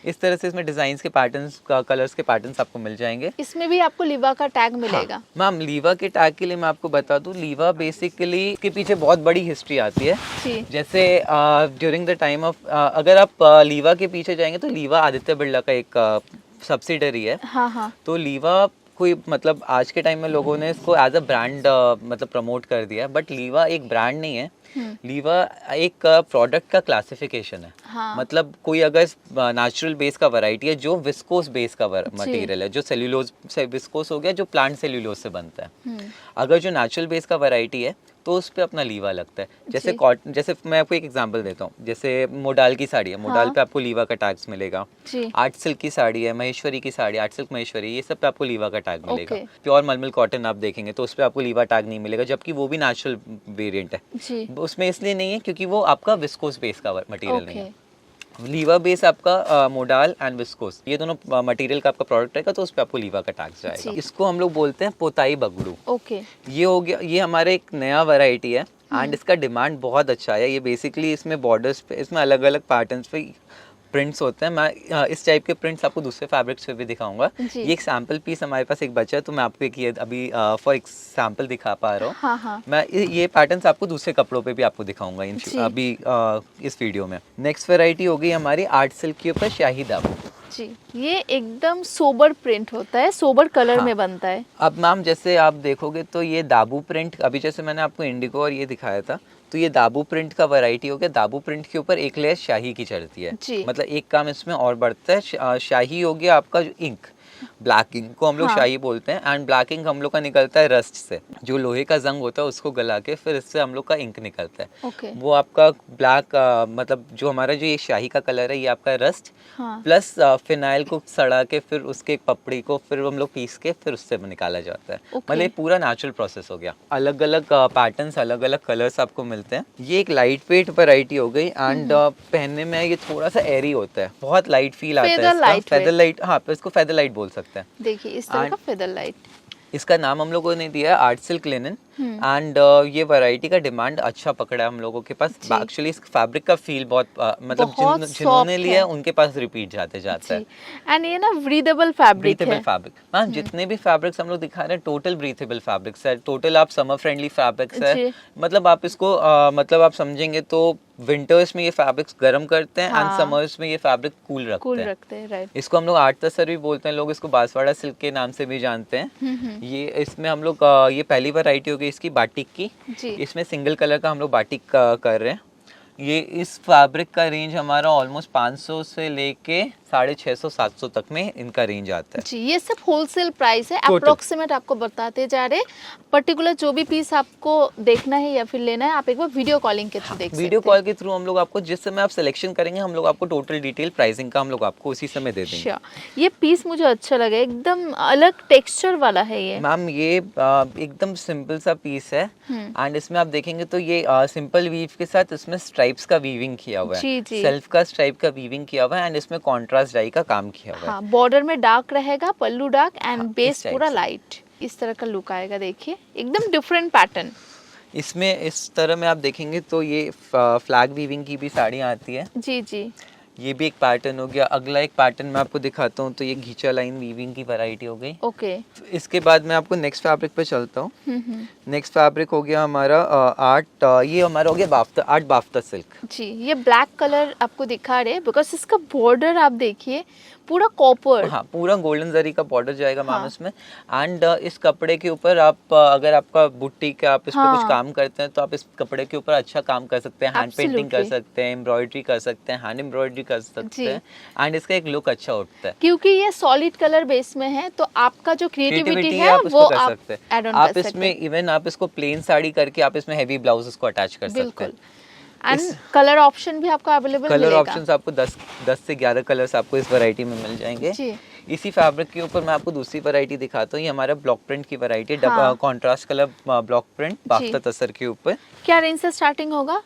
इस तरह से इसमें डिजाइन के पैटर्न्स, कलर्स के पैटर्न्स आपको मिल जाएंगे।
इसमें भी आपको लीवा का टैग मिलेगा।
मैम लीवा के टैग के लिए मैं आपको बता दूं, लीवा बेसिकली के पीछे बहुत बड़ी हिस्ट्री आती है। जैसे ड्यूरिंग द टाइम ऑफ, अगर आप लीवा के पीछे जाएंगे तो लीवा आदित्य बिरला का एक सब्सिडरी है।
हाँ।
तो लीवा कोई, मतलब आज के टाइम में लोगों ने इसको एज अ ब्रांड मतलब प्रमोट कर दिया, बट लीवा एक ब्रांड नहीं है। लीवा एक प्रोडक्ट का क्लासिफिकेशन है। मतलब कोई अगर नेचुरल बेस का वैरायटी है, जो विस्कोस बेस का मटेरियल है, जो सेल्यूलोज से विस्कोस हो गया, जो प्लांट सेल्यूलोज से बनता है। अगर जो नेचुरल बेस का वैरायटी है तो उस पे अपना लीवा लगता है। जैसे कॉटन, जैसे मैं आपको एक एग्जांपल देता हूँ, जैसे मोडाल की साड़ी है, मोडाल पे आपको लीवा का टैग्स मिलेगा। आर्ट सिल्क की साड़ी है, महेश्वरी की साड़ी, आर्ट सिल्क महेश्वरी, ये सब पे आपको लीवा का टैग मिलेगा। प्योर मलमल कॉटन आप देखेंगे तो उस पे आपको लीवा टैग नहीं मिलेगा, जबकि वो भी नेचुरल वेरिएंट है। उसमें इसलिए नहीं है क्योंकि वो आपका विस्कोस बेस का मटेरियल नहीं है। लीवा बेस आपका मोडाल एंड विस्कोस, ये दोनों मटेरियल का आपका प्रोडक्ट रहेगा, तो उस पे आपको लीवा का टैक्स जाएगा।
जी।
इसको हम लोग बोलते हैं पोताई बगड़ू।
ओके।
ये हो गया, ये हमारे एक नया वैरायटी है एंड इसका डिमांड बहुत अच्छा है। ये बेसिकली इसमें बॉर्डर्स पे, इसमें अलग अलग पैटर्न्स पे प्रिंट्स होते हैं। मैं इस टाइप के प्रिंट्स आपको दूसरे फैब्रिक्स पे भी दिखाऊंगा।
जी।
ये एक सैम्पल पीस हमारे पास एक बचा है, तो मैं आपको एक ये अभी फॉर एग्जाम्पल दिखा पा रहा हूँ।
हाँ हाँ।
मैं ये पैटर्न्स आपको दूसरे कपड़ों पे भी आपको दिखाऊंगा
जी।
अभी इस वीडियो में। नेक्स्ट वैरायटी हो गई हमारी आर्ट सिल्क के ऊपर शाही दाबू।
जी, ये एकदम सोबर प्रिंट होता है, सोबर कलर
हाँ।
में बनता है।
अब मैम जैसे आप देखोगे तो ये दाबू प्रिंट, अभी जैसे मैंने आपको इंडिगो और ये दिखाया था, तो ये दाबू प्रिंट का वैरायटी हो गया। दाबू प्रिंट के ऊपर एक लेयर शाही की चढ़ती है,
जी।
मतलब एक काम इसमें और बढ़ता है। शाही हो गया आपका जो इंक, ब्लैक इंक को हम लोग
हाँ।
शाही बोलते हैं। एंड ब्लैक इंक हम लोग का निकलता है रस्ट से, जो लोहे का जंग होता है उसको गला के फिर इससे हम लोग का इंक निकलता है।
ओके।
वो आपका ब्लैक मतलब जो हमारा जो ये शाही का कलर है, ये आपका रस्ट
हाँ।
प्लस फिनाइल को सड़ा के फिर उसके एक पपड़ी को फिर हम लोग पीस के फिर उससे निकाला जाता है।
ओके।
मतलब ये पूरा नेचुरल प्रोसेस हो गया। अलग अलग पैटर्न्स, अलग अलग कलर्स आपको मिलते हैं। ये एक लाइट वेट वैरायटी हो गई एंड पहनने में ये थोड़ा सा एरी होता है, बहुत लाइट फील आता है
Feather
इसका।
light
feather
weight।
लाइट, हाँ इसको फेदर लाइट बोल सकते हैं।
देखिए इस तरह
And-
का फेदर लाइट।
इसका नाम हम लोगों ने दिया है आर्ट सिल्क लिनन एंड ये वैरायटी का डिमांड अच्छा पकड़ा है हम लोगों के पास।
जी।
एक्चुअली इस फैब्रिक का फील बहुत मतलब
बहुत
जिन्होंने
soft
लिया है
है।
उनके पास रिपीट जाते जाता है।
जी, एंड ये ना ब्रीदेबल फैब्रिक
ब्रीथेबल
है।
फैब्रिक, हाँ जितने भी फैब्रिक्स हम लोग दिखा रहे हैं टोटल ब्रीथेबल फैब्रिक्स है, टोटल आप समर फ्रेंडली फैब्रिक्स है।
जी।
मतलब आप इसको मतलब आप समझेंगे तो विंटर्स में ये फैब्रिक्स गर्म करते हैं एंड
हाँ।
समर्स में ये फैब्रिक कूल
कूल
रखते हैं।
रखते हैं, राइट।
इसको हम लोग आर्ट तसर भी बोलते हैं, लोग इसको बांसवाड़ा सिल्क के नाम से भी जानते हैं। ये इसमें हम लोग ये पहली वैरायटी हो गई इसकी बाटिक की।
जी।
इसमें सिंगल कलर का हम लोग बाटिक कर रहे हैं। ये इस फैब्रिक का रेंज हमारा ऑलमोस्ट 500 से लेके 650 700 तक में इनका रेंज आता है।
जी, ये सब होलसेल प्राइस है,
Total।
अप्रोक्सीमेट आपको बताते जा रहे। पर्टिकुलर जो भी पीस आपको देखना है या फिर लेना है, आप एक बार वीडियो कॉलिंग के थ्रू देख सकते हैं।
वीडियो कॉल के थ्रू हम लोग आपको जिस समय आप सिलेक्शन करेंगे, हम लोग आपको टोटल डिटेल प्राइसिंग का हम लोग आपको उसी समय दे देंगे।
Sure। ये पीस मुझे अच्छा लगा, एकदम अलग टेक्सचर वाला है ये।
मैम ये एकदम सिंपल सा पीस है एंड इसमें आप देखेंगे तो ये सिंपल वीव के साथ इसमें स्ट्राइप्स का वीविंग किया हुआ
जी,
है,
जी।
सेल्फ का स्ट्राइप का वीविंग किया हुआ है एंड इसमें कॉन्ट्रास्ट डाई का काम किया हुआ है।
हाँ, बॉर्डर में डार्क रहेगा, पल्लू डार्क एंड
हाँ,
बेस
इस टाइप
पूरा
से।
लाइट। इस तरह का लुक आएगा, देखिए एकदम डिफरेंट पैटर्न।
इसमें इस तरह में आप देखेंगे तो ये फ्लैग वीविंग की भी साड़ी आती है।
जी जी।
ये भी एक पैटर्न हो गया। अगला एक पैटर्न मैं आपको दिखाता हूँ, तो ये घीचा लाइन वीविंग की वैरायटी हो गई।
ओके।
इसके बाद मैं आपको नेक्स्ट फैब्रिक पे चलता हूँ। नेक्स्ट फैब्रिक हो गया हमारा ये हमारा हो गया बाफ्ता, आर्ट बाफ्ता सिल्क।
जी, ये ब्लैक कलर आपको दिखा रहे बिकॉज इसका बॉर्डर आप देखिए पूरा कॉपर।
हाँ, पूरा गोल्डन जरी का बॉर्डर जाएगा मैम
हाँ।
इसमें। एंड इस कपड़े के ऊपर आप अगर आपका बुट्टी का आप इस पे
हाँ।
कुछ काम करते हैं, तो आप इस कपड़े के ऊपर अच्छा काम कर सकते हैं। हैंड पेंटिंग कर
Absolutely।
सकते हैं, एम्ब्रॉयडरी कर सकते हैं, हैंड एम्ब्रॉयडरी कर सकते
जी।
हैं एंड इसका एक लुक अच्छा उठता है।
क्योंकि ये सॉलिड कलर बेस में है, तो आपका जो क्रिएटिविटी
क्रिएटिविटी
है
आप
वो
इसको कर
आप
सकते हैं।
एड ऑन
आप
कर सकते
इसमें
हैं।
इवन आप इसको प्लेन साड़ी करके आप इसमें हैवी ब्लाउज को अटैच कर सकते
बिल्कुल।
हैं।
एंड कलर ऑप्शन भी आपको अवेलेबल
कलर
मिलेगा।
ऑप्शंस आपको 10 से 11 कलर्स आपको इस वैरायटी में मिल जाएंगे।
जी।
इसी फैब्रिक के ऊपर मैं आपको दूसरी वैरायटी दिखाता हूँ। ये हमारा ब्लॉक प्रिंट की वैरायटी है,
हाँ।
Contrast colour block print bafta tussar के ऊपर।
क्या रेंज से स्टार्टिंग होगा?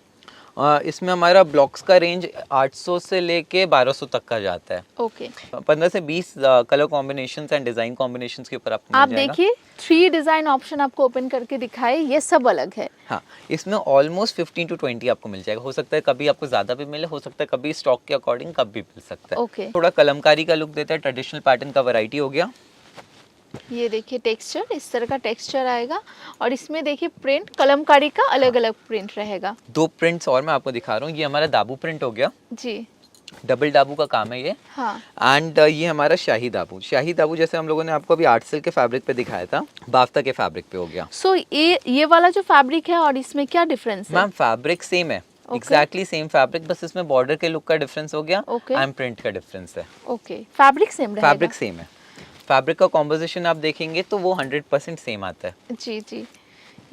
इसमें हमारा ब्लॉक्स का रेंज 800 से लेके 1200 तक का जाता है।
ओके।
15 से 20 colour combinations and design combinations के ऊपर आपको
आप
मिल जाएगा।
देखिए 3 डिजाइन ऑप्शन आपको ओपन करके दिखाए, ये सब अलग है।
हाँ, इसमें ऑलमोस्ट 15 to 20 आपको मिल जाएगा। हो सकता है कभी आपको ज्यादा भी मिले, हो सकता है कभी स्टॉक के अकॉर्डिंग कभी मिल सकता है।
ओके।
थोड़ा कलमकारी का लुक देता है, ट्रेडिशनल पैटर्न का वैरायटी हो गया।
ये देखिए टेक्सचर, इस तरह का टेक्सचर आएगा और इसमें देखिए प्रिंट, कलमकारी का अलग अलग प्रिंट रहेगा।
2 प्रिंट्स और मैं आपको दिखा रहा हूँ। ये हमारा दाबू प्रिंट हो गया,
जी।
डबल दाबू का काम है ये।
हाँ।
एंड ये हमारा शाही दाबू। शाही दाबू जैसे हम लोगों ने आपको अभी आर्ट सिल्क के फैब्रिक पे दिखाया था, बाफ्ता के फैब्रिक पे हो गया।
सो ये वाला जो फैब्रिक है और इसमें क्या डिफरेंस है?
मैम फैब्रिक सेम है, एग्जैक्टली सेम फैब्रिक, बस इसमें बॉर्डर के लुक का डिफरेंस हो गया
Okay।
एंड प्रिंट का डिफरेंस है।
ओके, फैब्रिक सेम रहेगा।
फैब्रिक सेम है। फैब्रिक का कॉम्पोजिशन आप देखेंगे तो वो 100% सेम आता है।
जी जी।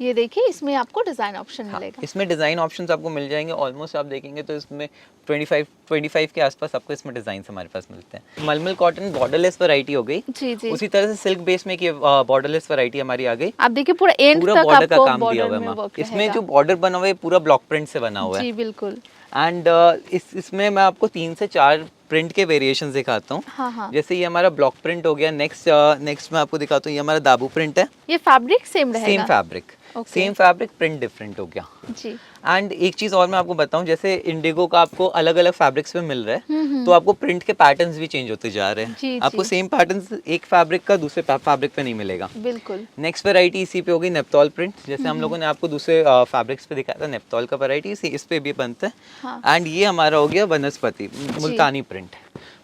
ये देखिए इसमें आपको डिजाइन ऑप्शन
हाँ,
मिलेगा।
इसमें डिजाइन ऑप्शंस आपको मिल जाएंगे। ऑलमोस्ट आप देखेंगे तो इसमें 25 के आसपास आपको इसमें डिजाइन हमारे पास मिलते हैं। मलमल कॉटन बॉर्डरलेस वैरायटी हो गई।
जी जी।
उसी तरह से सिल्क बेस में ये बॉर्डरलेस वैरायटी हमारी आ गई।
आप देखिए पूरा एंड
पूरा
तक
बॉर्डर का
आपको
काम दिया
बॉर्डर
हुआ है
में
मैम।
वर्क
इसमें जो बॉर्डर बना हुआ है पूरा ब्लॉक प्रिंट से बना हुआ है।
जी बिल्कुल।
एंड इसमें मैं आपको 3 से 4 प्रिंट के वेरिएशंस दिखाता हूँ।
हाँ हाँ,
जैसे ये हमारा ब्लॉक प्रिंट हो गया। नेक्स्ट मैं आपको दिखाता हूँ, ये हमारा दाबू प्रिंट है।
ये फैब्रिक सेम
सेम
रहेगा?
Fabric,
Okay.
Same fabric, print different हो गया।
जी।
एंड एक चीज और मैं आपको बताऊं, जैसे इंडिगो का आपको अलग अलग फैब्रिक्स पे मिल रहा है, तो आपको प्रिंट के पैटर्न्स भी चेंज होते जा रहे हैं।
जी,
आपको
जी।
सेम पैटर्न्स एक फैब्रिक का दूसरे फैब्रिक पे नहीं मिलेगा।
बिल्कुल।
नेक्स्ट वैरायटी इसी पे होगी नेप्तॉल प्रिंट। जैसे हम लोगों ने आपको दूसरे फैब्रिक्स पे दिखाया था, नेप्तॉल का वैरायटी इस पे भी बनता है।
हाँ।
एंड ये हमारा हो गया वनस्पति मुल्तानी प्रिंट।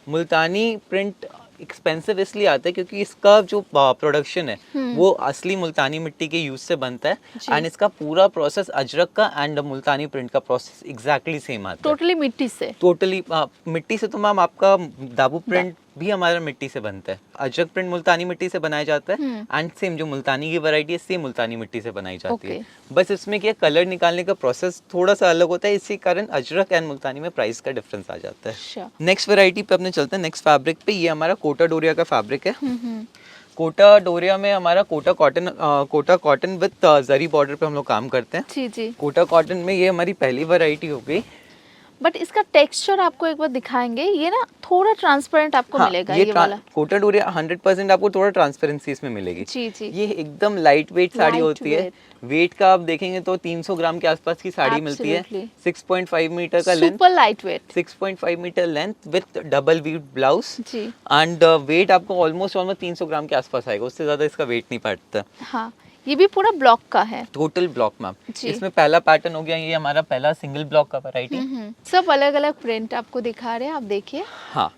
मुल्तानी प्रिंट एक्सपेंसिव इसलिए आता है क्योंकि इसका जो प्रोडक्शन है वो असली मुल्तानी मिट्टी के यूज से बनता है। एंड इसका पूरा प्रोसेस अजरक का एंड मुल्तानी प्रिंट का प्रोसेस एग्जैक्टली सेम आता है।
टोटली मिट्टी से?
टोटली मिट्टी से। तो मैम आपका दाबू प्रिंट भी हमारा मिट्टी से बनता है। अजरक प्रिंट मुल्तानी मिट्टी से बनाया जाता है एंड सेम जो मुल्तानी की वैरायटी है सेम मुल्तानी मिट्टी से बनाई जाती है। बस इसमें क्या कलर निकालने का प्रोसेस थोड़ा सा अलग होता है, इसी कारण अजरक एंड मुल्तानी में प्राइस का डिफरेंस आ जाता है। नेक्स्ट वैरायटी पे अपने चलते हैं, नेक्स्ट फैब्रिक पे। ये हमारा कोटा डोरिया का फैब्रिक है। कोटा डोरिया में हमारा Kota cotton with zari border पे हम लोग काम करते हैं।
जी जी।
कोटा कॉटन में ये हमारी पहली वैरायटी हो गई।
बट इसका टेक्सचर आपको एक बार दिखाएंगे, ये ना थोड़ा ट्रांसपेरेंट आपको मिलेगा। ये वाला
कोटा डोरिया 100% आपको थोड़ा ट्रांसपेरेंसी इसमें मिलेगी।
जी जी।
ये एकदम लाइट वेट साड़ी होती है। वेट का आप देखेंगे तो 300 ग्राम के आसपास की साड़ी मिलती है। 6.5 मीटर का length,
super light weight,
6.5 metre length with double weave blouse.
जी।
एंड वेट आपको ऑलमोस्ट 300 ग्राम के आसपास आएगा, उससे ज्यादा इसका वेट नहीं पड़ता।
हाँ, ये भी पूरा ब्लॉक का है? Total
block ma'am. इसमें पहला पैटर्न हो गया, ये हमारा पहला सिंगल ब्लॉक का वैरायटी।
सब अलग अलग प्रिंट आपको दिखा रहे हैं, आप देखिए।
हाँ,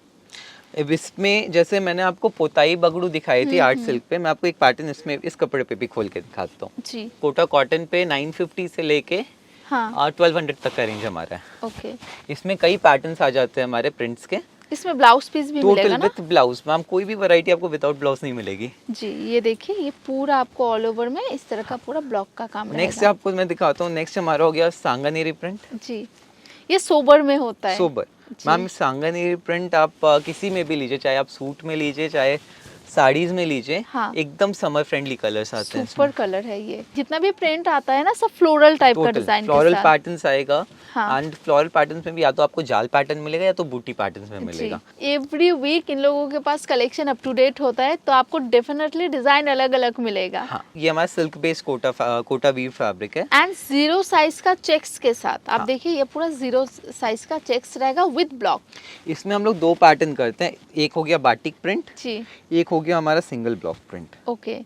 इसमें जैसे मैंने आपको पोताई बगड़ू दिखाई थी आर्ट सिल्क पे, मैं आपको एक पैटर्न इसमें इस कपड़े पे भी खोल के दिखाता हूँ जी। कोटा कॉटन पे 950 से लेके 1200 तक का रेंज हमारा है।
ओके।
इसमें कई पैटर्न्स आ जाते हैं हमारे प्रिंट्स के।
इसमें ब्लाउज पीस भी मिलेगा ना?
विद ब्लाउज मैम, कोई भी वैरायटी आपको विदाउट ब्लाउज नहीं मिलेगी
जी। ये देखिए, ये पूरा आपको ऑल ओवर में इस तरह का पूरा ब्लॉक का काम रहेगा।
नेक्स्ट आपको मैं दिखाता हूँ, नेक्स्ट हमारा हो गया सांगानेरी प्रिंट
जी। ये सोबर में होता है?
Sober ma'am. सांगानेरी प्रिंट आप किसी में भी लीजिए, चाहे आप सूट में लीजिए चाहे साड़ीज में लीजिए। हाँ। एकदम समर फ्रेंडली कलर्स आते हैं।
सुपर कलर है ये। जितना भी प्रिंट आता है ना, सब फ्लोरल टाइप का डिजाइन के साथ।
फ्लोरल पैटर्न्स आएगा। एंड फ्लोरल पैटर्न्स में भी या तो आपको जाल पैटर्न मिलेगा या तो बूटी पैटर्न्स में मिलेगा।
एवरी वीक इन लोगों के पास कलेक्शन अप टू डेट होता है, तो आपको डेफिनेटली डिजाइन अलग अलग मिलेगा।
हाँ, ये हमारा silk based Kota weave fabric है
एंड 0 साइज का चेक्स के साथ। आप देखिए, ये पूरा 0 साइज का चेक्स रहेगा विद ब्लॉक।
इसमें हम लोग 2 पैटर्न करते हैं, एक हो गया बाटिक प्रिंट
जी,
एक हो गया हमारा सिंगल ब्लॉक प्रिंट।
ओके।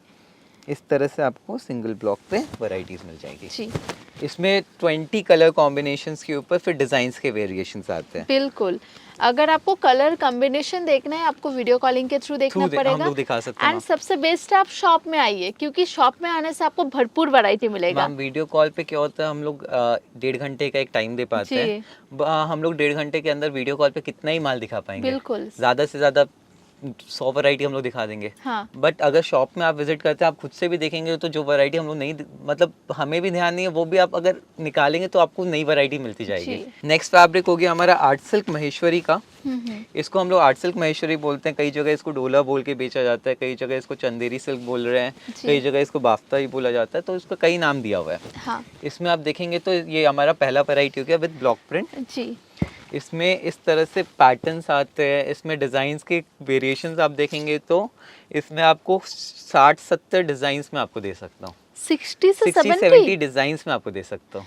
इस तरह से आपको सिंगल ब्लॉक पे वैरायटीज मिल जाएगी
जी।
इसमें 20 कलर कॉम्बिनेशंस के ऊपर फिर डिजाइन्स के वेरिएशंस आते हैं।
बिल्कुल। अगर आपको कलर कॉम्बिनेशन देखना है, आपको वीडियो कॉलिंग के थ्रू देखना पड़ेगा।
हम लोग दिखा सकते हैं।
एंड सबसे बेस्ट आप शॉप में आइए, क्योंकि शॉप में आने से आपको भरपूर वैरायटी मिलेगा।
मैम, वीडियो कॉल पे क्या होता है, हम लोग 1.5 घंटे का एक टाइम दे पाते हैं। हम लोग 1.5 घंटे के अंदर वीडियो कॉल पे कितना ही माल दिखा पाएंगे?
बिल्कुल।
ज्यादा से ज्यादा 100 वैरायटी हम लोग दिखा देंगे।
हाँ।
बट अगर शॉप में आप विजिट करते हैं, आप खुद से भी देखेंगे तो जो वैरायटी हम लोग नहीं, मतलब हमें भी ध्यान नहीं है, वो भी आप अगर निकालेंगे तो आपको नई वैरायटी मिलती जाएगी। नेक्स्ट फैब्रिक हो गया हमारा आर्ट सिल्क महेश्वरी का। इसको हम लोग आर्ट सिल्क महेश्वरी बोलते हैं। कई जगह इसको डोला बोल के बेचा जाता है, कई जगह इसको चंदेरी सिल्क बोल रहे हैं, कई जगह इसको बाफ्ता ही बोला जाता है, तो इसका कई नाम दिया हुआ है। हाँ। इसमें आप देखेंगे तो ये हमारा पहला वैरायटी हो गया विद ब्लॉक प्रिंट जी। इसमें इस तरह से पैटर्न्स आते हैं, इसमें डिजाइन्स के वेरिएशंस आप देखेंगे तो इसमें आपको 60-70 डिजाइन्स में आपको दे सकता हूँ।
60 से 70
डिजाइन्स में आपको दे सकता हूँ।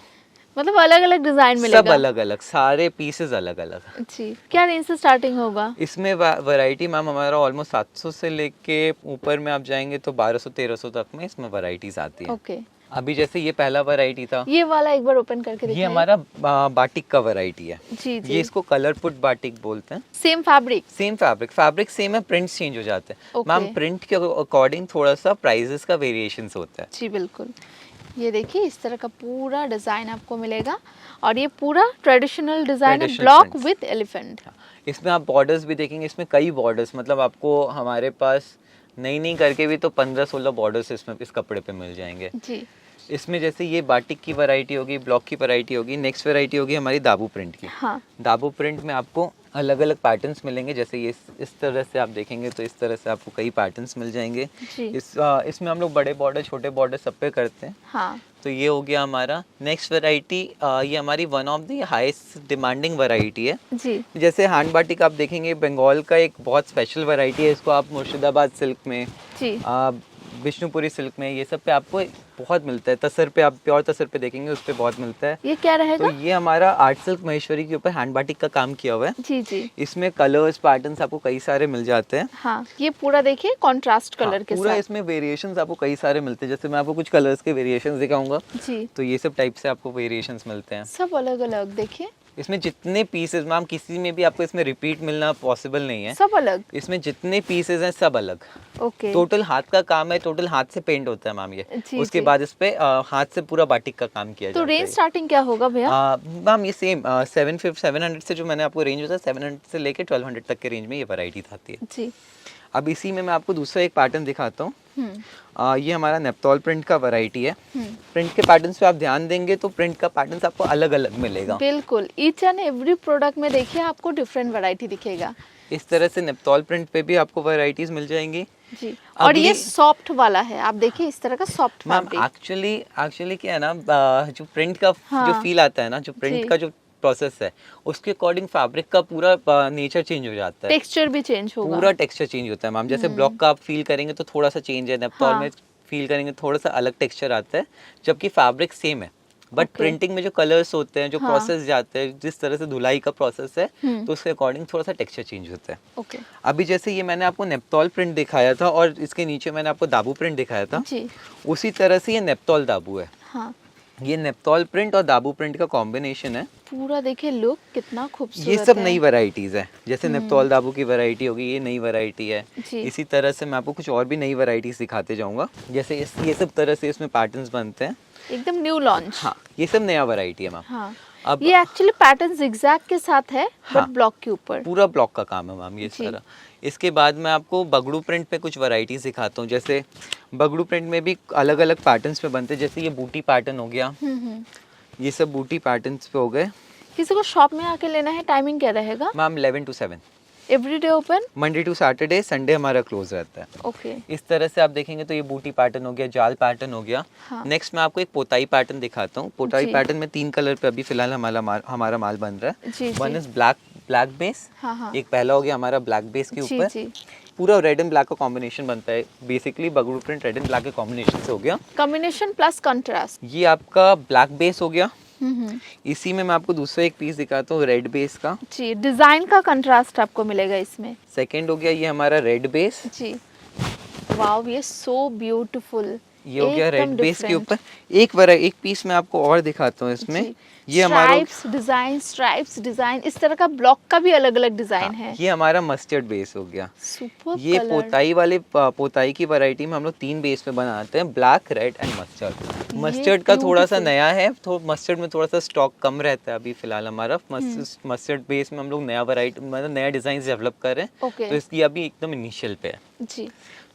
मतलब अलग अलग डिजाइन मिलेगा? सब
अलग अलग, सारे पीसेस अलग अलग
जी। क्या रेंज से स्टार्टिंग होगा
इसमें? वैरायटी मैम हमारा ऑलमोस्ट 700 से लेके ऊपर में आप जाएंगे तो 1200-1300 तक में इसमें वैरायटीज आती है।
ओके।
अभी जैसे ये पहला वैरायटी था,
ये वाला एक बार ओपन करके दिखाइए।
ये हमारा बाटिक का वैरायटी है
जी जी।
ये इसको कलर फुट बाटिक बोलते हैं।
सेम फैब्रिक
सेम है, प्रिंट्स चेंज हो जाते हैं मैम। प्रिंट के अकॉर्डिंग थोड़ा सा प्राइसेस का वेरिएशंस होता है
जी। बिल्कुल। ये देखिए, इस तरह का पूरा डिजाइन आपको मिलेगा और ये पूरा ट्रेडिशनल डिजाइन है, ब्लॉक विद एलिफेंट।
इसमें आप बॉर्डर्स भी देखेंगे, इसमें कई बॉर्डर्स, मतलब आपको हमारे पास नहीं करके भी तो 15-16 बॉर्डर्स इसमें इस कपड़े पे मिल जाएंगे जी। इसमें जैसे ये बाटिक की वैरायटी होगी, ब्लॉक की वैरायटी होगी। नेक्स्ट वैरायटी होगी हमारी दाबू प्रिंट की। हाँ। दाबू प्रिंट में आपको अलग अलग पैटर्न्स मिलेंगे। जैसे ये इस तरह से आप देखेंगे तो इस तरह से आपको कई पैटर्न्स मिल जाएंगे।
जी।
इसमें हम लोग बड़े बॉर्डर छोटे बॉर्डर सब पे करते हैं।
हाँ
तो ये हो गया हमारा नेक्स्ट वैरायटी। ये हमारी one of the highest demanding variety है।
जी।
जैसे हैंड बाटिक आप देखेंगे, बंगाल का एक बहुत स्पेशल वैरायटी है। इसको आप मुर्शिदाबाद सिल्क में,
जी।
विष्णुपुरी सिल्क में, ये सब पे आपको बहुत मिलता है। तसर पे आप प्योर तसर पे देखेंगे उस पे बहुत मिलता है।
ये क्या रहेगा?
तो ये हमारा आर्ट सिल्क महेश्वरी के ऊपर हैंड बाटिक का काम किया हुआ है।
जी जी।
इसमें कलर्स पैटर्न्स आपको कई सारे मिल जाते हैं।
हाँ ये पूरा देखिए कॉन्ट्रास्ट कलर के
पूरा
साथ।
इसमें वेरिएशंस आपको कई सारे मिलते हैं। जैसे मैं आपको कुछ कलर्स के वेरिएशंस दिखाऊंगा,
जी।
तो ये सब टाइप से आपको वेरिएशंस मिलते हैं।
सब अलग अलग देखिए।
इसमें जितने पीसेस मैम, किसी में भी आपको इसमें रिपीट मिलना पॉसिबल नहीं है।
सब अलग।
इसमें जितने पीसेस हैं सब अलग।
ओके।
टोटल हाथ का काम है, टोटल हाथ से पेंट होता है मैम ये।
जी,
उसके
जी।
बाद इस पे हाथ से पूरा बाटिक का काम किया
तो
जाता
रेंज
है।
स्टार्टिंग क्या होगा भैया?
मैम ये सेम 700 से जो मैंने आपको रेंज होता है 700 से लेके 1200 तक के रेंज में ये वैरायटी आती है।
जी।
अब इसी में मैं आपको दूसरा एक पैटर्न दिखाता हूँ।
हम्म।
ये हमारा नेपतॉल प्रिंट का वैरायटी है।
हम्म।
प्रिंट के पैटर्न्स पे आप ध्यान देंगे तो प्रिंट का पैटर्न्स आपको अलग अलग मिलेगा।
बिल्कुल, ईच एंड एवरी प्रोडक्ट में देखिए आपको डिफरेंट वैरायटी दिखेगा।
इस तरह से नेपतॉल प्रिंट पे भी आपको वैरायटीज मिल जाएंगी।
जी। और ये
अगली-
सॉफ्ट वाला है, आप देखिए इस तरह का सॉफ्ट
मैम
फैब्रिक।
एक्चुअली क्या है ना, जो प्रिंट का
हाँ।
जो फील आता है ना, जो
जी।
प्रिंट का जो प्रोसेस है, उसके अकॉर्डिंग फैब्रिक का पूरा नेचर चेंज हो जाता है।
टेक्सचर भी चेंज होगा।
पूरा टेक्सचर चेंज होता है मैम। जैसे ब्लॉक का आप फील करेंगे तो थोड़ा सा चेंज है, नेपतॉल
हाँ।
में फील करेंगे थोड़ा सा अलग टेक्सचर आता है, जबकि फैब्रिक सेम है। But
Okay.
प्रिंटिंग में जो कलर्स होते हैं, जो
हाँ।
प्रोसेस जाते हैं, जिस तरह से धुलाई का प्रोसेस है,
हम्म।
तो उसके अकॉर्डिंग थोड़ा सा टेक्सचर चेंज होता है।
ओके।
अभी जैसे ये मैंने आपको नेपतॉल प्रिंट दिखाया था और इसके नीचे मैंने आपको दाबू प्रिंट दिखाया था,
जी।
उसी तरह से ये नेपतॉल दाबू है।
हाँ
ये नेपतॉल प्रिंट और दाबू प्रिंट का कॉम्बिनेशन है।
पूरा देखिए लुक कितना खूबसूरत
ये सब
है।
नई वैरायटीज है। जैसे नेपतॉल दाबू की वैरायटी होगी, ये नई वैरायटी है।
जी।
इसी तरह से मैं आपको कुछ और भी नई वैरायटीज दिखाते जाऊंगा। जैसे ये सब तरह से इसमें पैटर्न्स बनते हैं।
एकदम न्यू लॉन्च।
हाँ, ये सब नया वैरायटी है मैम।
हाँ।
अब
ये एक्चुअली पैटर्न जिगजैग के साथ है,
हाँ।
बट ब्लॉक के ऊपर।
पूरा ब्लॉक का काम है मैम ये
जी।
सारा। इसके बाद मैं आपको बगड़ू प्रिंट पे कुछ वैरायटीज दिखाता हूँ। जैसे बगड़ू प्रिंट में भी अलग अलग पैटर्न्स पे बनते हैं। जैसे ये बूटी पैटर्न हो गया, ये सब बूटी पैटर्न्स पे हो गए।
किसी को शॉप में आके लेना है, टाइमिंग क्या रहेगा?
Ma'am 11 to 7,
everyday open?
Monday to Saturday, Sunday हमारा क्लोज रहता है।
ओके।
इस तरह से आप देखेंगे तो ये बूटी पैटर्न हो गया, जाल पैटर्न हो गया।
हाँ।
नेक्स्ट मैं आपको एक पोताई पैटर्न दिखाता हूँ। पोताई
जी।
पैटर्न में 3 कलर पे अभी फिलहाल हमारा माल बन रहा है।
जी,
वन
जी।
Is black base.
हाँ, हाँ।
एक पहला हो गया हमारा ब्लैक बेस के
जी,
ऊपर।
जी।
पूरा रेड एंड ब्लैक का कॉम्बिनेशन बनता है। Basically Bagru print red and black के कॉम्बिनेशन से हो गया।
Combination plus contrast.
ये आपका ब्लैक बेस हो गया।
हम्म।
इसी में मैं आपको दूसरा एक पीस दिखाता हूँ, रेड बेस का।
जी, डिजाइन का कंट्रास्ट आपको मिलेगा इसमें।
सेकेंड हो गया ये हमारा रेड बेस।
जी। वाओ, ये सो ब्यूटीफुल।
ये हो गया रेड बेस के ऊपर। एक पीस मैं आपको और दिखाता हूँ इसमें। ये हमारा
स्ट्राइप्स डिजाइन, इस तरह का ब्लॉक का भी अलग अलग डिजाइन है।
ये हमारा मस्टर्ड बेस हो गया।
सुपर
ये
कलर।
पोताई की वैरायटी में हम लोग 3 बेस पे बनाते हैं, ब्लैक, रेड एंड मस्टर्ड।
ये
मस्टर्ड का थोड़ा सा
beautiful।
नया है, तो मस्टर्ड में थोड़ा सा स्टॉक कम रहता है अभी फिलहाल हमारा। मस्टर्ड बेस में हम लोग नया वैरायटी, मतलब नया डिजाइन डेवलप कर रहे हैं।
ओके।
तो इसकी अभी एकदम इनिशियल पे है।
जी।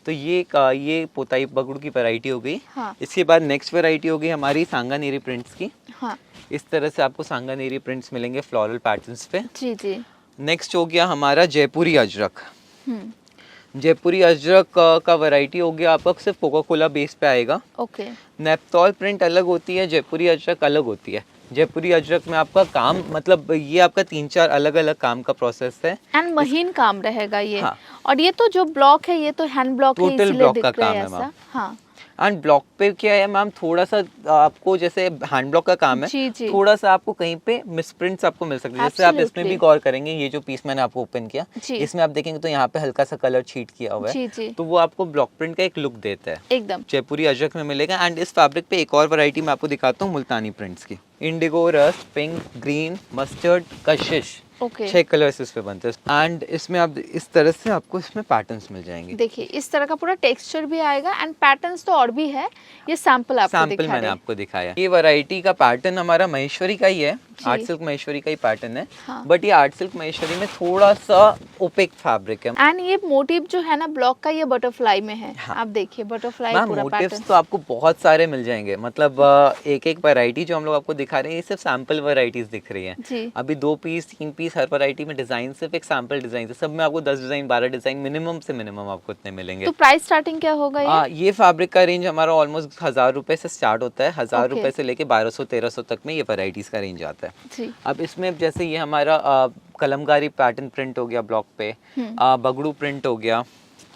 तो ये पोताई बगड़ू की वैरायटी हो गई।
हाँ।
इसके बाद नेक्स्ट वैरायटी हो गई हमारी सांगानेरी प्रिंट्स की।
हाँ।
इस तरह से आपको सांगानेरी प्रिंट्स मिलेंगे फ्लोरल पैटर्न्स पे।
जी जी।
नेक्स्ट हो गया हमारा जयपुरी अजरक।
हम्म।
जयपुरी अजरक का वैरायटी हो गया आपका, सिर्फ कोका कोला बेस पे आएगा।
ओके।
नेपतॉल प्रिंट अलग होती है, जयपुरी अजरक अलग होती है। जयपुरी अजरक में आपका काम, मतलब ये आपका 3-4 अलग अलग काम का प्रोसेस है।
एंड महीन काम रहेगा ये।
हाँ।
और ये तो जो ब्लॉक है, ये तो हैंड ब्लॉक है,
Total
इसीलिए
block
दिख
का
रहा है
काम है,
ऐसा।
मैम।
हाँ।
एंड ब्लॉक पे क्या है मैम, थोड़ा सा आपको, जैसे हैंड ब्लॉक का काम है,
जी, जी।
थोड़ा सा आपको कहीं पे मिसप्रिंट्स आपको मिल सकते हैं। जैसे आप इसमें भी
Absolutely।
गौर करेंगे, ये जो पीस मैंने आपको ओपन किया,
जी।
इसमें आप देखेंगे तो यहाँ पे हल्का सा कलर छीट किया हुआ
जी,
है,
जी।
तो वो आपको ब्लॉक प्रिंट का एक लुक देता है।
एकदम।
जयपुरी अजरक में मिलेगा। एंड इस फैब्रिक पे एक और वैरायटी मैं आपको दिखाता हूँ मुल्तानी प्रिंट्स की। Indigo, rust, pink, green, mustard, कशिश,
ओके।
6 कलर्स इस पे बनते हैं। एंड इसमें आप इस तरह से आपको इसमें पैटर्न्स मिल जाएंगे।
देखिए इस तरह का पूरा टेक्सचर भी आएगा एंड पैटर्न्स तो और भी है। ये सैंपल आपको
सैंपल
दिखा
मैंने
रहे हैं।
आपको दिखाया। ये वैरायटी का पैटर्न हमारा महेश्वरी का ही है, आर्ट सिल्क महेश्वरी का ही पैटर्न है,
हाँ।
बट ये आर्ट सिल्क महेश्वरी में थोड़ा सा ओपेक फैब्रिक है।
एंड ये मोटिव जो है ना ब्लॉक का, ये बटरफ्लाई में है।
हाँ।
आप देखिए बटरफ्लाई
मैम
पूरा
मोटिव्स
पैटर्न।
तो आपको बहुत सारे मिल जाएंगे, मतलब एक एक वैरायटी जो हम लोग आपको दिखा रहे हैं ये सिर्फ सैंपल वैरायटीज दिख रही हैं।
जी।
अभी 2 पीस 3 पीस हर वैरायटी में डिजाइन सिर्फ एक सैंपल डिजाइन है, सब में आपको 10 डिजाइन 12 डिजाइन मिनिमम से मिनिमम आपको इतने मिलेंगे।
तो प्राइस स्टार्टिंग क्या होगा ये?
ये फैब्रिक का रेंज हमारा ऑलमोस्ट 1000 रुपए से स्टार्ट होता है, 1000
Okay.
रुपए से लेके 1200-1300 तक में ये वैरायटीज का रेंज आता है।
जी।
अब इसमें जैसे ये हमारा कलमकारी पैटर्न प्रिंट हो गया ब्लॉक पे, बगड़ू प्रिंट हो गया,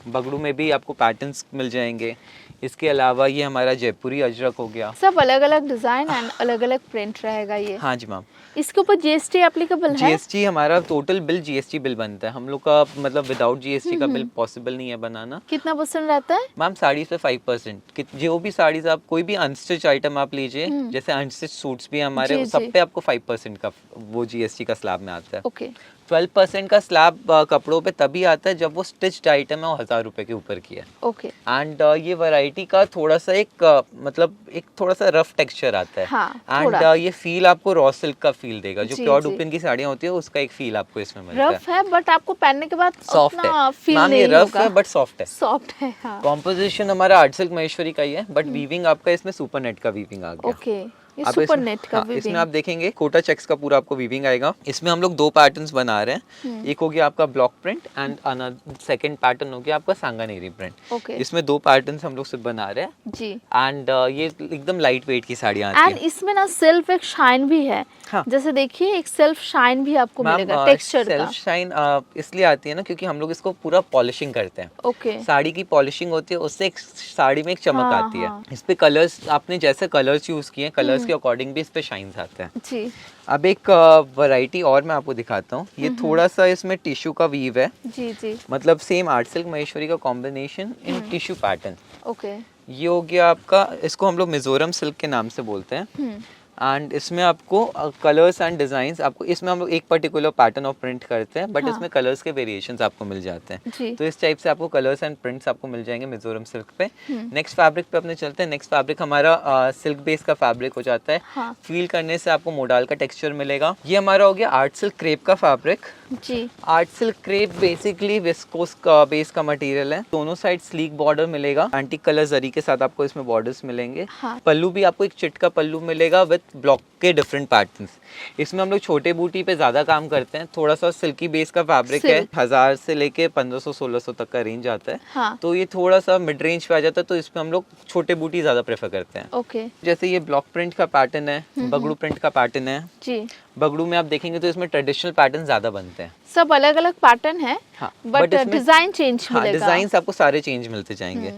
बगड़ू में भी आपको पैटर्न्स मिल जाएंगे। इसके अलावा ये हमारा जयपुरी अजरक हो गया।
सब अलग अलग डिजाइन एंड अलग अलग प्रिंट रहेगा ये।
हाँ जी मैम।
इसके ऊपर जीएसटी एप्लीकेबल है?
जीएसटी हमारा टोटल बिल जीएसटी बिल बनता है, हम लोग का मतलब विदाउट जीएसटी का बिल पॉसिबल नहीं है बनाना।
कितना % रहता है?
मैम साड़ी पे 5%। जो भी साड़ीज आप कोई भी अनस्टिच आइटम आप लीजिए, जैसे अनस्टिच सूट्स भी हमारे,
जी,
सब
जी।
पे आपको 5% का वो जीएसटी का स्लैब में आता है।
ओके।
12% का स्लैब कपड़ों पे तभी आता है जब वो स्टिच्ड आइटम है और 1000 रुपए के ऊपर की है।
ओके।
एंड ये वैरायटी का थोड़ा सा एक मतलब एक थोड़ा सा रफ टेक्सचर आता है।
हाँ,
एंड
थोड़ा।
ये फील आपको रॉ सिल्क का फील देगा, जो
जी,
प्योर
जी।
डुपिन की साड़ियाँ होती है उसका एक फील आपको इसमें मिलता
रफ है बट आपको पहनने के बाद
सॉफ्ट
उतना
है
फील
मैम,
नहीं
ये रफ
होगा।
है बट सॉफ्ट है।
सॉफ्ट है, हाँ।
कॉम्पोजिशन हमारा आर्ट सिल्क महेश्वरी का ही है, बट वीविंग आपका इसमें सुपर नेट का वीविंग आ गया।
ओके। ये
अब
सुपर
इसमें-
नेट का
हाँ, इसमें
वीविंग।
आप देखेंगे कोटा चेक्स का पूरा आपको वीविंग आएगा। इसमें हम लोग 2 पैटर्न्स बना रहे हैं, एक हो गया आपका block print and another second pattern हो गया आपका सांगानेरी प्रिंट।
ओके।
इसमें 2 पैटर्न्स हम लोग सिर्फ बना रहे हैं।
जी।
एंड ये एकदम लाइट वेट की साड़ियाँ आती
एंड
हैं।
इसमें ना सेल्फ एक शाइन भी है।
हाँ।
जैसे देखिए एक सेल्फ शाइन भी आपको मिलेगा टेक्सचर का।
सेल्फ शाइन इसलिए आती है ना क्योंकि हम लोग इसको पूरा पॉलिशिंग करते हैं।
ओके।
साड़ी की पॉलिशिंग होती है, उससे एक साड़ी में एक चमक
हाँ,
आती है।
हाँ।
इस पे कलर्स आपने जैसे कलर्स यूज किए हैं, कलर्स के अकॉर्डिंग भी इस पे शाइन्स आते हैं।
जी।
अब एक वैरायटी और मैं आपको दिखाता हूँ। ये थोड़ा सा इसमें टिश्यू का वीव है,
जी जी।
मतलब सेम आर्ट सिल्क महेश्वरी का combination in tissue pattern.
Okay.
ये हो गया आपका, इसको हम लोग मिजोरम सिल्क के नाम से बोलते हैं। एंड इसमें आपको कलर्स एंड डिजाइन्स, आपको इसमें हम लोग एक पर्टिकुलर पैटर्न ऑफ प्रिंट करते हैं, बट
हाँ।
इसमें कलर्स के वेरिएशंस आपको मिल जाते हैं।
जी।
तो इस टाइप से आपको कलर्स एंड प्रिंट्स आपको मिल जाएंगे मिजोरम सिल्क पे। नेक्स्ट फैब्रिक पे अपने चलते हैं। नेक्स्ट फैब्रिक हमारा सिल्क बेस का फैब्रिक हो जाता है।
हाँ।
फील करने से आपको मोडाल का टेक्सचर मिलेगा। ये हमारा हो गया आर्ट सिल्क क्रेप का फैब्रिक।
जी।
Art silk crepe basically viscose का बेस का मटेरियल है। दोनों साइड स्लीक बॉर्डर मिलेगा, एंटीक कलर जरी के साथ आपको इसमें बॉर्डर्स मिलेंगे।
हाँ।
पल्लू भी आपको एक चिट का पल्लू मिलेगा विद ब्लॉक के डिफरेंट पैटर्न्स। इसमें हम लोग छोटे बूटी पे ज्यादा काम करते हैं, थोड़ा सा सिल्की बेस का फैब्रिक है।
Silk।
1000 से लेके 1500-1600 तक का रेंज आता है।
हाँ।
तो ये थोड़ा सा मिड रेंज पे आ जाता है, तो इसमें हम लोग छोटे बूटी ज्यादा प्रेफर करते हैं।
ओके।
जैसे ये ब्लॉक प्रिंट का पैटर्न है, बगड़ू प्रिंट का पैटर्न है।
जी।
बगड़ू में आप देखेंगे तो इसमें ट्रेडिशनल पैटर्न ज्यादा बनते हैं।
सब अलग अलग पैटर्न है,
हाँ,
बट
but इसमें-
डिजाइन चेंज
हाँ,
मिलेगा।
डिजाइन्स आपको सारे चेंज मिलते जाएंगे।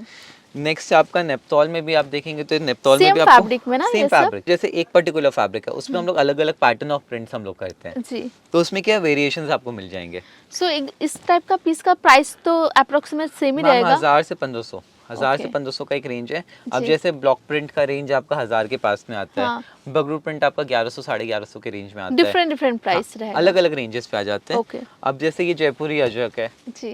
नेक्स्ट आपका नेपतौल में भी आप देखेंगे तो नेपतौल में
Same
भी आपको
fabric में ना
सेम
ये सब?
फैब्रिक, जैसे एक पर्टिकुलर फैब्रिक है उसमें हम लोग अलग अलग पैटर्न ऑफ प्रिंट्स हम लोग करते हैं,
जी।
तो उसमें क्या वेरिएशंस आपको मिल जाएंगे।
सो इस टाइप का पीस का प्राइस तो अप्रोक्सीमेट सेम ही
मैम
रहेगा?
1000 से 1500, 1000 से
Okay.
1500 का एक रेंज है। अब
जी।
जैसे ब्लॉक प्रिंट का रेंज आपका 1000 के पास में आता
हाँ।
है, बगड़ू प्रिंट आपका 1100 1150 के रेंज में आता है।
डिफरेंट डिफरेंट प्राइस रहेगा।
अलग अलग रेंजेस पे आ जाते हैं।
Okay.
अब जैसे ये जयपुरी अजरक है,
जी।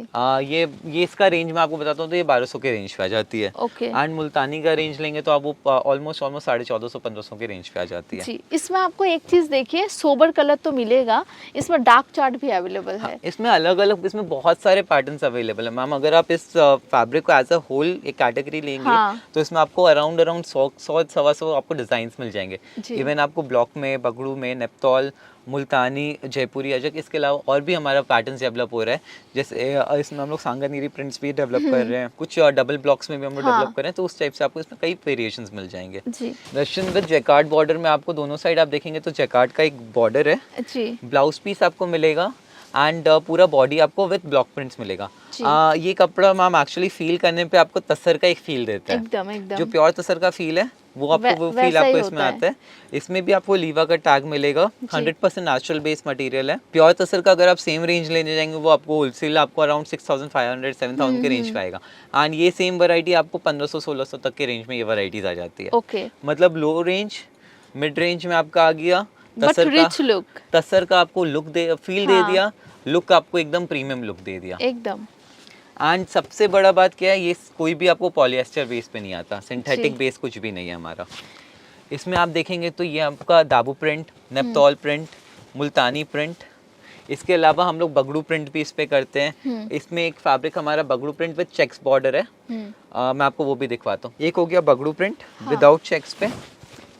ये इसका रेंज मैं आपको बताता हूँ तो ये 1200 के रेंज पे आ जाती है।
ओके।
एंड मुल्तानी का रेंज लेंगे तो आप वो ऑलमोस्ट 1450-1500 के रेंज पे आ जाती है।
जी। इसमें आपको एक चीज देखिए, सोबर कलर तो मिलेगा, इसमें डार्क चार्ट भी अवेलेबल है।
इसमें अलग अलग, इसमें बहुत सारे पैटर्न्स अवेलेबल है मैम। अगर आप इस फैब्रिक को एज अ होल एक कैटेगरी लेंगे
हाँ।
तो इसमें आपको अराउंड 100-125 आपको डिजाइन मिल जाएंगे।
जी।
इवन आपको ब्लॉक में, बगड़ू में, नेपतौल, मुल्तानी, जयपुरी अजरक, इसके अलावा और भी हमारा पैटर्न डेवलप हो रहा है। जैसे इसमें हम लोग सांगानेरी प्रिंट्स भी डेवलप कर रहे हैं, कुछ डबल ब्लॉक्स में भी हम लोग
हाँ।
डेवलप कर रहे हैं, तो उस टाइप से आपको इसमें कई वेरिएशंस मिल जाएंगे।
जी।
रशियन विद जैकार्ड बॉर्डर में आपको दोनों साइड आप देखेंगे तो जैकार्ड का एक बॉर्डर है।
जी।
ब्लाउज पीस आपको मिलेगा एंड पूरा बॉडी आपको विद ब्लॉक प्रिंट्स मिलेगा।
जी।
ये कपड़ा मैम एक्चुअली फील करने पे आपको तसर का एक फील देता है।
एकदम एकदम।
जो प्योर तसर का फील है वो आपको वो फील
वैसा ही
आपको इसमें
होता है।
आता है। इसमें भी आपको लीवा का टैग मिलेगा। 100% नेचुरल बेस्ड मटेरियल है। प्योर तसर का अगर आप सेम रेंज लेने जाएंगे वो आपको होलसेल आपको अराउंड 6500-7000 के रेंज पे आएगा। एंड ये सेम वैरायटी आपको 1500-1600 तक के रेंज में ये वैरायटीज आ जाती है।
ओके।
मतलब लो रेंज, मिड रेंज में आपका आ गया
बट
तसर का।
Rich look.
तसर का आपको लुक दे, फील
हाँ।
दे दिया, लुक आपको एकदम प्रीमियम लुक दे दिया।
एकदम।
एंड सबसे बड़ा बात क्या है, ये कोई भी आपको पॉलिएस्टर बेस पे नहीं आता,
जी।
सिंथेटिक बेस कुछ भी नहीं है हमारा। इसमें आप देखेंगे तो ये आपका दाबू प्रिंट, नेप्तॉल प्रिंट, मुल्तानी प्रिंट। इसके अलावा हम लोग बगड़ू प्रिंट भी इस पे करते हैं। इसमें एक फैब्रिक हमारा Bagru print with checks border है। मैं आपको वो भी दिखवाता हूँ। एक हो गया बगड़ू प्रिंट विदाउट चेक्स पे,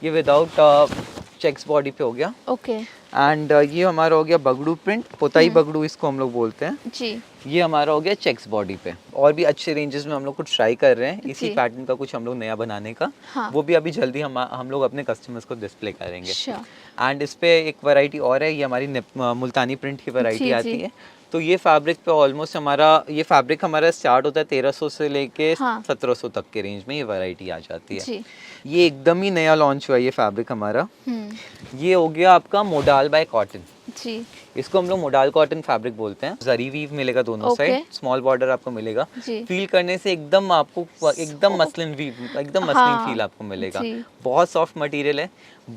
ये विदाउट चेक्स बॉडी पे हो गया।
ओके
एंड ये हमारा हो गया बगड़ू प्रिंट, पोताई बगड़ू इसको हम लोग बोलते हैं
जी।
ये हमारा हो गया चेक्स बॉडी पे। और भी अच्छे रेंजेस में हम लोग कुछ ट्राई कर रहे हैं इसी
जी।
पैटर्न का कुछ हम लोग नया बनाने का।
हाँ।
वो भी अभी जल्दी हम लोग अपने कस्टमर्स को डिस्प्ले करेंगे।
अच्छा।
एंड इस पे एक वैरायटी और है, ये हमारी मुल्तानी प्रिंट की वैरायटी
जी,
आती
जी।
है। तो ये फैब्रिक पे ऑलमोस्ट ये फैब्रिक हमारा स्टार्ट होता है 1300 से लेके
हाँ।
1700 तक के रेंज में ये वैरायटी आ जाती है।
जी।
ये एकदम ही नया लॉन्च हुआ है ये फैब्रिक हमारा। ये हो गया आपका मोडाल बाय कॉटन।
जी।
इसको हम लोग मोडाल कॉटन फैब्रिक बोलते हैं। जरी वीव मिलेगा दोनों
Okay.
साइड, स्मॉल बॉर्डर आपको मिलेगा।
जी।
फील करने से एकदम आपको एकदम मसलिन वीव, एकदम मसलिन
हाँ,
फील आपको मिलेगा।
जी।
बहुत सॉफ्ट मटेरियल है,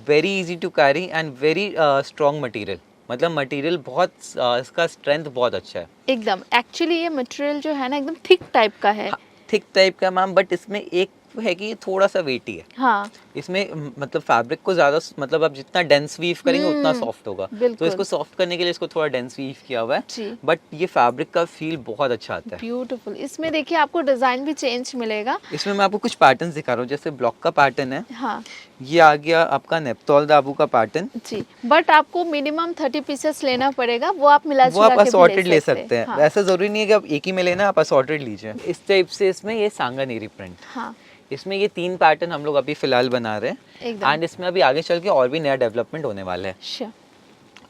very easy to carry and very strong material. मतलब मटेरियल बहुत इसका स्ट्रेंथ बहुत अच्छा है।
एकदम एक्चुअली ये मटेरियल जो है ना एकदम थिक टाइप का है।
थिक टाइप का मैम, बट इसमें एक है कि ये थोड़ा सा वेटी है।
हाँ
इसमें मतलब फैब्रिक को ज्यादा मतलब आप जितना डेंस वीव करेंगे उतना सॉफ्ट होगा।
बिल्कुल।
तो इसको सॉफ्ट करने के लिए इसको थोड़ा डेंस वीव किया हुआ
जी।
है, बट ये फैब्रिक का फील बहुत अच्छा आता है।
ब्यूटीफुल। इसमें देखिए आपको डिजाइन भी चेंज मिलेगा।
इसमें मैं आपको कुछ पैटर्न्स दिखा रहा हूँ, जैसे ब्लॉक का पैटर्न है,
हाँ
ये आ गया आपका नेप्तॉल दाबू का पैटर्न।
जी। बट आपको मिनिमम 30 पीसेस लेना पड़ेगा, वो आप मिला
वो आप
जुला के भी
असॉर्टेड ले सकते हैं।
हाँ।
ऐसा जरूरी नहीं है कि आप एक ही में लेना, आप असॉर्टेड लीजिए। इस टाइप से इसमें ये सांगानेरी प्रिंट,
हाँ
इसमें ये 3 पैटर्न हम लोग अभी फिलहाल बना रहे हैं।
एकदम।
एंड इसमें अभी आगे चल के और भी नया डेवलपमेंट होने वाला है।
Sure.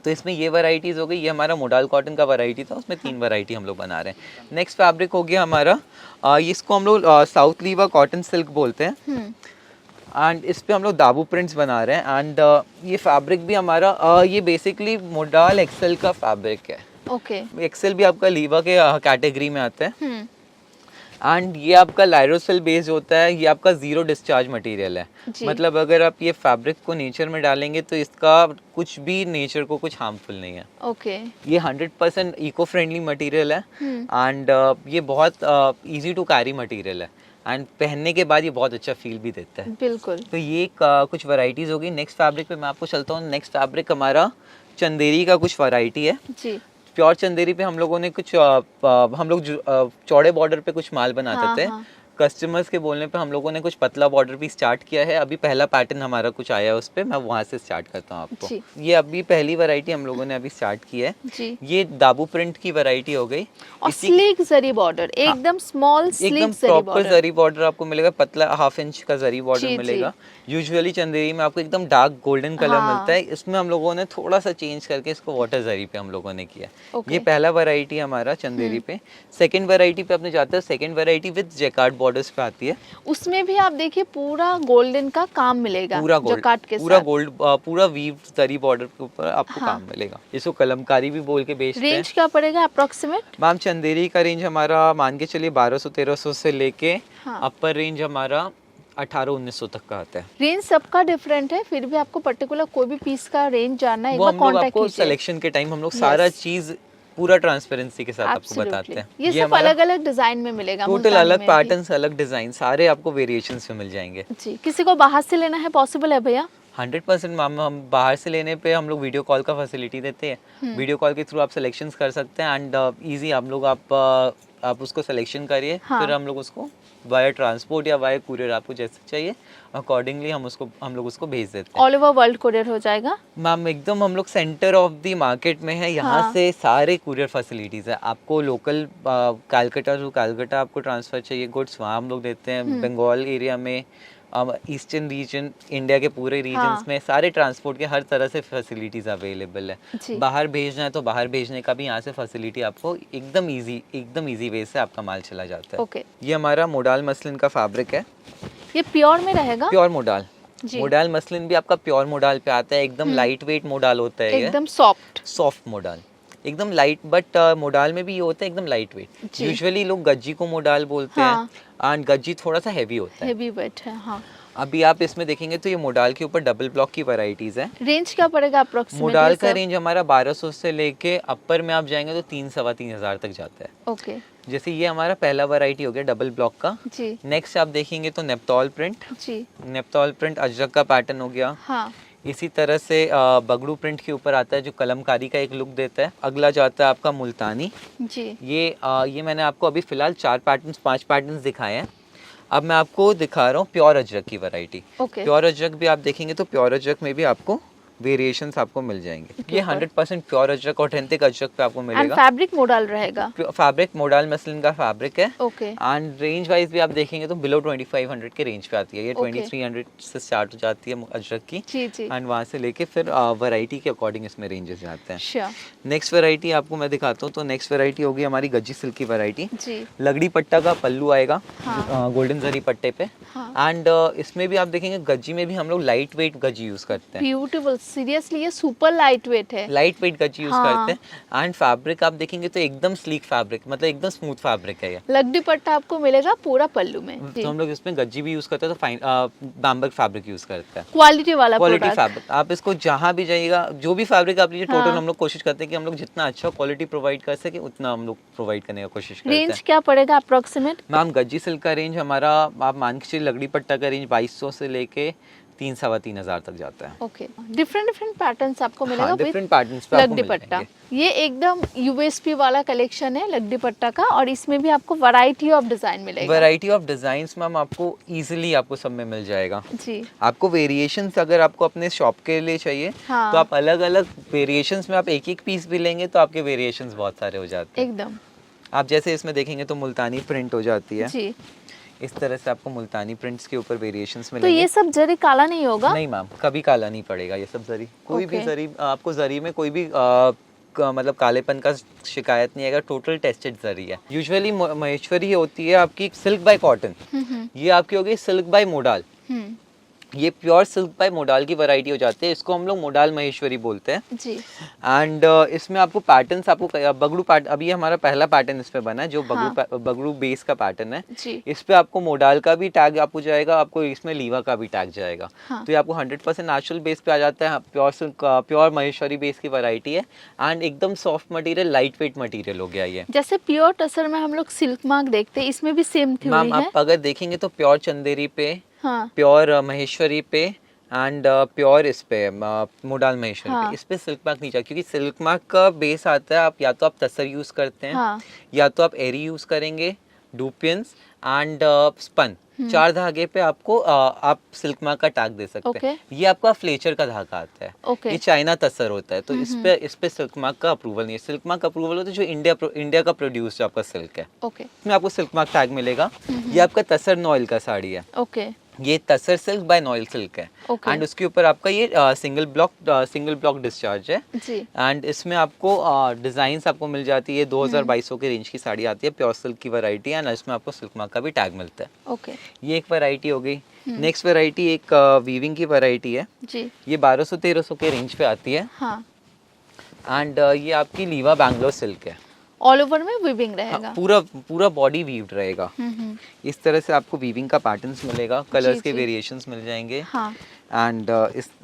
तो इसमें ये वैरायटीज हो गई। ये हमारा मोडाल कॉटन का वैरायटी था, उसमें 3 वैरायटी हम लोग बना रहे हैं। नेक्स्ट फैब्रिक हो गया हमारा इसको हम लोग साउथ लीवा कॉटन सिल्क बोलते हैं। एंड इस पे हम लोग दाबू प्रिंट्स बना रहे हैं। एंड ये फैब्रिक भी हमारा ये बेसिकली मोडाल एक्सेल का फैब्रिक है।
ओके।
एक्सेल भी आपका लीवा के कैटेगरी में आता है।
हम्म।
एंड ये आपका लाइरोसेल बेस्ड होता है। ये आपका जीरो डिस्चार्ज मटेरियल है।
जी।
मतलब अगर आप ये फैब्रिक को नेचर में डालेंगे तो इसका कुछ भी नेचर को कुछ हार्मफुल नहीं है।
ओके।
ये 100% इको फ्रेंडली मटेरियल है। एंड ये बहुत इजी टू कैरी मटेरियल है। एंड पहनने के बाद ये बहुत अच्छा फील भी देता है।
बिल्कुल।
तो ये कुछ वैरायटीज होगी। नेक्स्ट फैब्रिक पे मैं आपको चलता हूँ। नेक्स्ट फैब्रिक हमारा चंदेरी का कुछ वैरायटी है।
जी।
प्योर चंदेरी पे हम लोगों ने कुछ हम लोग चौड़े बॉर्डर पे कुछ माल बनाते
हाँ,
थे।
हाँ।
कस्टमर्स के बोलने पे हम लोगों ने कुछ पतला बॉर्डर भी स्टार्ट किया है। अभी पहला पैटर्न हमारा कुछ आया है उस पे, मैं वहाँ से स्टार्ट करता हूँ आपको।
जी।
ये अभी पहली वैरायटी हम लोगों ने अभी स्टार्ट की है।
जी।
ये दाबू प्रिंट की वैरायटी हो गई।
और स्लीक जरी बॉर्डर, एकदम स्मॉल स्लीक
एकदम
जरी
प्रॉपर
बॉर्डर।
जरी बॉर्डर आपको मिलेगा, पतला 1/2 इंच का जरी
जी,
बॉर्डर
जी।
मिलेगा। यूजुअली चंदेरी में आपको एकदम डार्क गोल्डन कलर
हाँ।
मिलता है। इसमें हम लोगों ने थोड़ा सा चेंज करके इसको वाटर जरी पे हम लोगों ने किया।
ओके।
ये पहला वैरायटी हमारा चंदेरी पे। सेकंड वैरायटी पे अपने जाते हैं। Second variety with jacquard borders पे आती है।
उसमें भी आप देखिए पूरा गोल्डन का काम मिलेगा,
पूरा
जो
गोल्ड,
काट के
पूरा
साथ।
गोल्ड, पूरा वीव जरी बॉर्डर के ऊपर आपको
हाँ।
काम मिलेगा। इसको कलमकारी भी बोल के बेचते हैं।
रेंज क्या पड़ेगा अप्रोक्सीमेट?
मैम चंदेरी का रेंज हमारा मान के चलिए 1200-1300 से लेके
हाँ।
अपर रेंज हमारा 1800-1900 तक का आता है।
रेंज सबका डिफरेंट है, फिर भी आपको पर्टिकुलर कोई भी पीस का रेंज जानना है, एक
वो
बार
हम लोग
कांटेक्ट
आपको
कीजिए।
सिलेक्शन के टाइम हम लोग सारा चीज पूरा ट्रांसपेरेंसी के साथ आपको बताते हैं।
ये सब अलग अलग डिजाइन में मिलेगा।
टोटल
मुल्तानी
अलग
में भी।
पैटर्न्स, अलग डिजाइन, सारे आपको वेरिएशंस में मिल जाएंगे।
जी। किसी को बाहर से लेना है, पॉसिबल है भैया?
100% मैम, हम बाहर से लेने पे हम लोग वीडियो कॉल का फैसिलिटी देते हैं। वीडियो कॉल के थ्रू आप सिलेक्शंस कर सकते हैं। एंड इजी हम लोग आप उसको सिलेक्शन करिए।
हाँ।
फिर हम लोग उसको वाया ट्रांसपोर्ट या वाया कुरियर, आपको जैसे चाहिए अकॉर्डिंगली हम लोग उसको भेज देते हैं।
ऑल ओवर वर्ल्ड कुरियर हो जाएगा?
मैम एकदम हम लोग सेंटर ऑफ द मार्केट में है। यहाँ
हाँ।
से सारे कुरियर फैसिलिटीज है। आपको लोकल कलकत्ता टू कलकत्ता आपको ट्रांसफर चाहिए गुड्स, वहाँ हम लोग देते हैं। बंगाल एरिया में, ईस्टर्न रीजन, इंडिया के पूरे रीजन्स
हाँ।
में सारे ट्रांसपोर्ट के हर तरह से फैसिलिटीज अवेलेबल है।
जी।
बाहर भेजना है तो बाहर भेजने का भी यहाँ से फैसिलिटी आपको एकदम इजी वे से आपका माल चला जाता है।
ओके।
ये हमारा मोडाल मसलिन का फैब्रिक है।
ये प्योर में रहेगा?
Pure modal.
जी।
मोडाल मसलिन भी आपका प्योर मोडाल पे आता है। एकदम लाइट वेट मोडाल होता है। ये
एकदम सॉफ्ट।
सॉफ्ट मोडाल, एकदम लाइट। बट मोडाल में भी ये होता है एकदम लाइट वेट।
जी।
यूजुअली लोग गज्जी को मोडाल बोलते
हाँ।
हैं। एंड गज्जी थोड़ा सा हैवी होता है।
हेवी वेट है। हाँ।
अभी आप इसमें देखेंगे तो ये मोडाल के ऊपर डबल ब्लॉक की वैरायटीज है।
रेंज क्या पड़ेगा अप्रोक्सीमेटली?
मोडाल का रेंज हमारा 1200 से लेके अपर में आप जाएंगे तो 3-3,500 तक जाता है।
ओके।
जैसे ये हमारा पहला वैरायटी हो गया डबल ब्लॉक का।
जी।
नेक्स्ट आप देखेंगे तो नेप्तॉल प्रिंट।
जी।
नेप्तॉल प्रिंट अजरक का पैटर्न हो गया।
हाँ।
इसी तरह से बगड़ू प्रिंट के ऊपर आता है जो कलमकारी का एक लुक देता है। अगला जाता है आपका मुल्तानी।
जी।
ये मैंने आपको अभी फिलहाल 5 पैटर्न्स दिखाए हैं। अब मैं आपको दिखा रहा हूँ प्योर अजरक की वैरायटी।
ओके।
प्योर अजरक भी आप देखेंगे तो प्योर अजरक में भी आपको वेरिएशंस आपको मिल जाएंगे। ये 100% प्योर अजरक, ऑथेंटिक अजरक पे आपको
एंड
मिलेगा।
फैब्रिक मॉडल रहेगा।
फैब्रिक मोडाल मसलिन का फैब्रिक है।
ओके।
एंड रेंज वाइज भी आप देखेंगे तो बिलो 2500 के रेंज पे आती है। ये
Okay.
2300 से स्टार्ट हो जाती है अजरक की।
जी जी।
एंड वहाँ से लेके फिर वैरायटी के अकॉर्डिंग इसमें रेंजेस जाते हैं।
श्योर।
नेक्स्ट वैरायटी आपको मैं दिखाता हूँ। तो नेक्स्ट वैरायटी होगी हमारी गज्जी सिल्क की वैरायटी।
जी।
लगड़ी पट्टा का पल्लू आएगा
हाँ।
गोल्डन जरी पट्टे पे।
हाँ।
एंड इसमें भी आप देखेंगे गज्जी में भी हम लोग लाइट वेट गज्जी यूज करते हैं।
ब्यूटीफुल, सीरियसली ये सुपर लाइट वेट है।
लाइट वेट गज्जी यूज
हाँ।
करते हैं। एंड फैब्रिक आप देखेंगे तो एकदम स्लीक फैब्रिक, मतलब एकदम स्मूथ फैब्रिक है ये।
लगड़ी पट्टा आपको मिलेगा पूरा पल्लू में।
तो हम लोग इसमें गज्जी भी यूज करते हैं, तो फाइन बैम्बर्ग फैब्रिक यूज करते हैं।
क्वालिटी वाला
क्वालिटी
प्रोडक्ट।
फैब्रिक आप इसको जहाँ भी जाइएगा, जो भी फैब्रिक आप लीजिए, टोटल
हाँ।
हम लोग कोशिश करते हैं कि हम लोग जितना अच्छा क्वालिटी प्रोवाइड कर सके उतना हम लोग प्रोवाइड करने का कोशिश करते हैं।
रेंज क्या पड़ेगा अप्रोक्सीमेट?
मैम गज्जी सिल्क का रेंज हमारा आप मान के चलिए, लगड़ी पट्टा का रेंज 2200 से लेके 3-3.5 तक जाता है।
ओके। डिफरेंट डिफरेंट पैटर्न्स आपको मिलेगा
हाँ,
विद
डिफरेंट पैटर्न्स पे आपको
लगड़ी
मिल
पट्टा।
जाएंगे।
ये एकदम यूएसपी वाला कलेक्शन है लगड़ी पट्टा का, और इसमें भी आपको वैरायटी ऑफ डिजाइन मिलेगा।
वैरायटी ऑफ डिजाइन्स मैम आपको इजीली आपको सब में मिल जाएगा।
जी।
आपको वेरिएशंस अगर आपको अपने शॉप के लिए चाहिए,
हाँ।
तो आप अलग अलग वेरिएशंस में आप एक एक पीस भी लेंगे तो आपके वेरिएशंस बहुत सारे हो जाते हैं।
एकदम।
आप जैसे इसमें देखेंगे तो मुल्तानी प्रिंट हो जाती है।
जी।
इस तरह से आपको मुल्तानी प्रिंट्स के ऊपर वेरिएशंस
तो
मिलेंगे।
ये सब जरी काला नहीं होगा?
नहीं मैम, कभी काला नहीं पड़ेगा ये सब जरी। कोई भी
Okay.
जरी आपको जरी में कोई भी मतलब कालेपन का शिकायत नहीं आएगा। टोटल टेस्टेड जरी है। यूजुअली महेश्वरी होती है आपकी सिल्क बाय कॉटन, ये आपकी होगी सिल्क बाय मोडाल।
हम्म।
ये प्योर सिल्क बाय मोडाल की वैरायटी हो जाती है। इसको हम लोग मोडाल महेश्वरी बोलते हैं।
जी।
एंड इसमें आपको पैटर्न्स आपको बगड़ू पैटर्न, अभी ये हमारा पहला पैटर्न इस पे बना है जो बगड़ू बेस का पैटर्न है।
जी।
इस पे आपको मोडाल का भी टैग आपको जाएगा, आपको इसमें लीवा का भी टैग जाएगा।
हाँ।
तो ये आपको 100% नेचुरल बेस पे आ जाता है। Pure silk, pure Maheshwari base की वैरायटी है। एंड एकदम soft material, light weight material हो गया ये।
जैसे प्योर टसर में हम लोग सिल्क मार्क देखते हैं, इसमें भी सेम थ्योरी
मैम
है?
आप अगर देखेंगे तो प्योर चंदेरी पे,
हाँ।
प्योर महेश्वरी पे एंड प्योर इस पे मोडाल महेश्वरी
हाँ।
पे, इस पे सिल्क मार्क नहीं चाहिए, क्योंकि सिल्क मार्क का बेस आता है आप या तो आप तसर यूज करते हैं,
हाँ।
या तो आप एरी यूज करेंगे, डूपियंस एंड स्पन। 4 धागे पे आपको आप सिल्क मार्क का टैग दे सकते हैं।
Okay.
ये आपका फ्लेचर का धागा आता है।
Okay.
ये चाइना तसर होता है, तो इस पे सिल्क मार्क का अप्रूवल नहीं है। सिल्क मार्क का अप्रूवल होता है जो इंडिया का प्रोड्यूस जो आपका सिल्क है,
ओके।
इसमें आपको सिल्क मार्क टैग मिलेगा। ये आपका तसर नॉइल का साड़ी है।
ओके।
ये तसर सिल्क बाय नॉइल सिल्क है।
Okay.
एंड उसके ऊपर आपका ये सिंगल ब्लॉक डिस्चार्ज है।
जी।
एंड इसमें आपको डिजाइन्स आपको मिल जाती है। 2200 के रेंज की साड़ी आती है, प्योर सिल्क की वैरायटी है। एंड इसमें आपको सिल्क मार्क का भी टैग मिलता है।
ओके।
ये एक वैरायटी हो गई। नेक्स्ट वैरायटी एक वीविंग की वैरायटी है।
जी।
ये 1200-1300 के रेंज पे आती है।
हाँ।
एंड ये आपकी लीवा बैंगलोर सिल्क है।
ऑल ओवर में वीविंग रहेगा?
हाँ, पूरा बॉडी वीव्ड रहेगा। इस तरह से आपको वीविंग का पैटर्न्स मिलेगा, कलर्स के
जी।
वेरिएशंस मिल जाएंगे।
हाँ।
एंड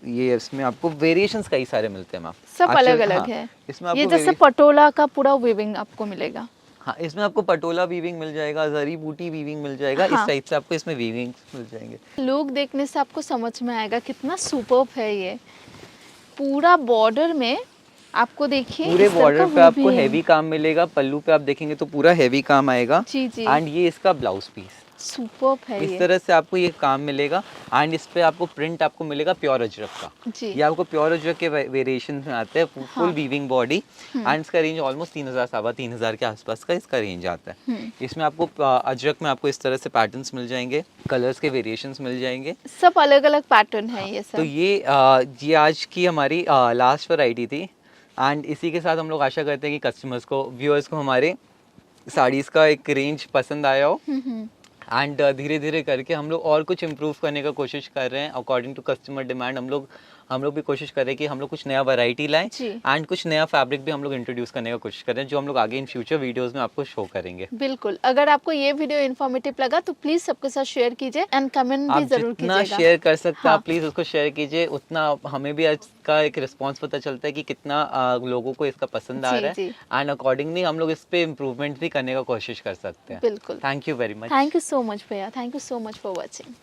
इसमें आपको वेरिएशंस कई सारे मिलते हैं मैम।
सब अलग
Actually,
अलग
हाँ,
है।
इसमें
ये
आपको
जैसे पटोला का पूरा वीविंग आपको मिलेगा।
हाँ, इसमें आपको पटोला वीविंग मिल जाएगा, जरी बूटी वीविंग मिल जाएगा।
हाँ।
इस टाइप से आपको इसमें वीविंग मिल जाएंगे।
लुक देखने से आपको समझ में आएगा कितना सुपर्ब है ये। पूरा बॉर्डर में आपको देखिए
पूरे
इस तरह
बॉर्डर
का
पे आपको
weaving।
हैवी काम मिलेगा। पल्लू पे आप देखेंगे तो पूरा हैवी काम आएगा।
जी जी।
एंड ये इसका ब्लाउज पीस
सुपर्ब है
इस
ये।
तरह से आपको ये काम मिलेगा। एंड इस पे आपको प्रिंट आपको मिलेगा प्योर अजरक का।
जी।
ये आपको प्योर अजरक के वेरिएशन में आते हैं। Full weaving body. एंड इसका रेंज ऑलमोस्ट 3000-3,500 के आसपास का इसका रेंज आता है। इसमें आपको अजरक में आपको इस तरह से पैटर्न्स मिल जाएंगे, कलर्स के वेरिएशंस मिल जाएंगे।
सब अलग अलग पैटर्न है ये सब।
तो ये आज की हमारी लास्ट वैरायटी थी। एंड इसी के साथ हम लोग आशा करते हैं कि कस्टमर्स को, व्यूअर्स को हमारे साड़ीज़ का एक रेंज पसंद आया हो। एंड धीरे धीरे करके हम लोग और कुछ इम्प्रूव करने का कोशिश कर रहे हैं अकॉर्डिंग टू कस्टमर डिमांड। हम लोग भी कोशिश कर रहे हैं कि हम लोग कुछ नया वैरायटी लाएं। एंड कुछ नया फैब्रिक भी हम लोग इंट्रोड्यूस करने का कोशिश कर रहे हैं, जो हम लोग आगे इन फ्यूचर वीडियोस में आपको शो करेंगे।
बिल्कुल। अगर आपको ये वीडियो इन्फॉर्मेटिव लगा तो प्लीज सबके साथ शेयर कीजिए एंड कमेंट भी जरूर कीजिएगा।
जितना शेयर कर सकते हैं
हाँ।
आप प्लीज उसको शेयर कीजिए, उतना हमें भी इसका एक रिस्पांस पता चलता है कि कितना लोगों को इसका पसंद आ रहा है। एंड अकॉर्डिंगली हम लोग इस पे इम्प्रूवमेंट भी करने का कोशिश कर सकते हैं।
बिल्कुल।
Thank you very much.
Thank you so much भैया। Thank you so much for watching.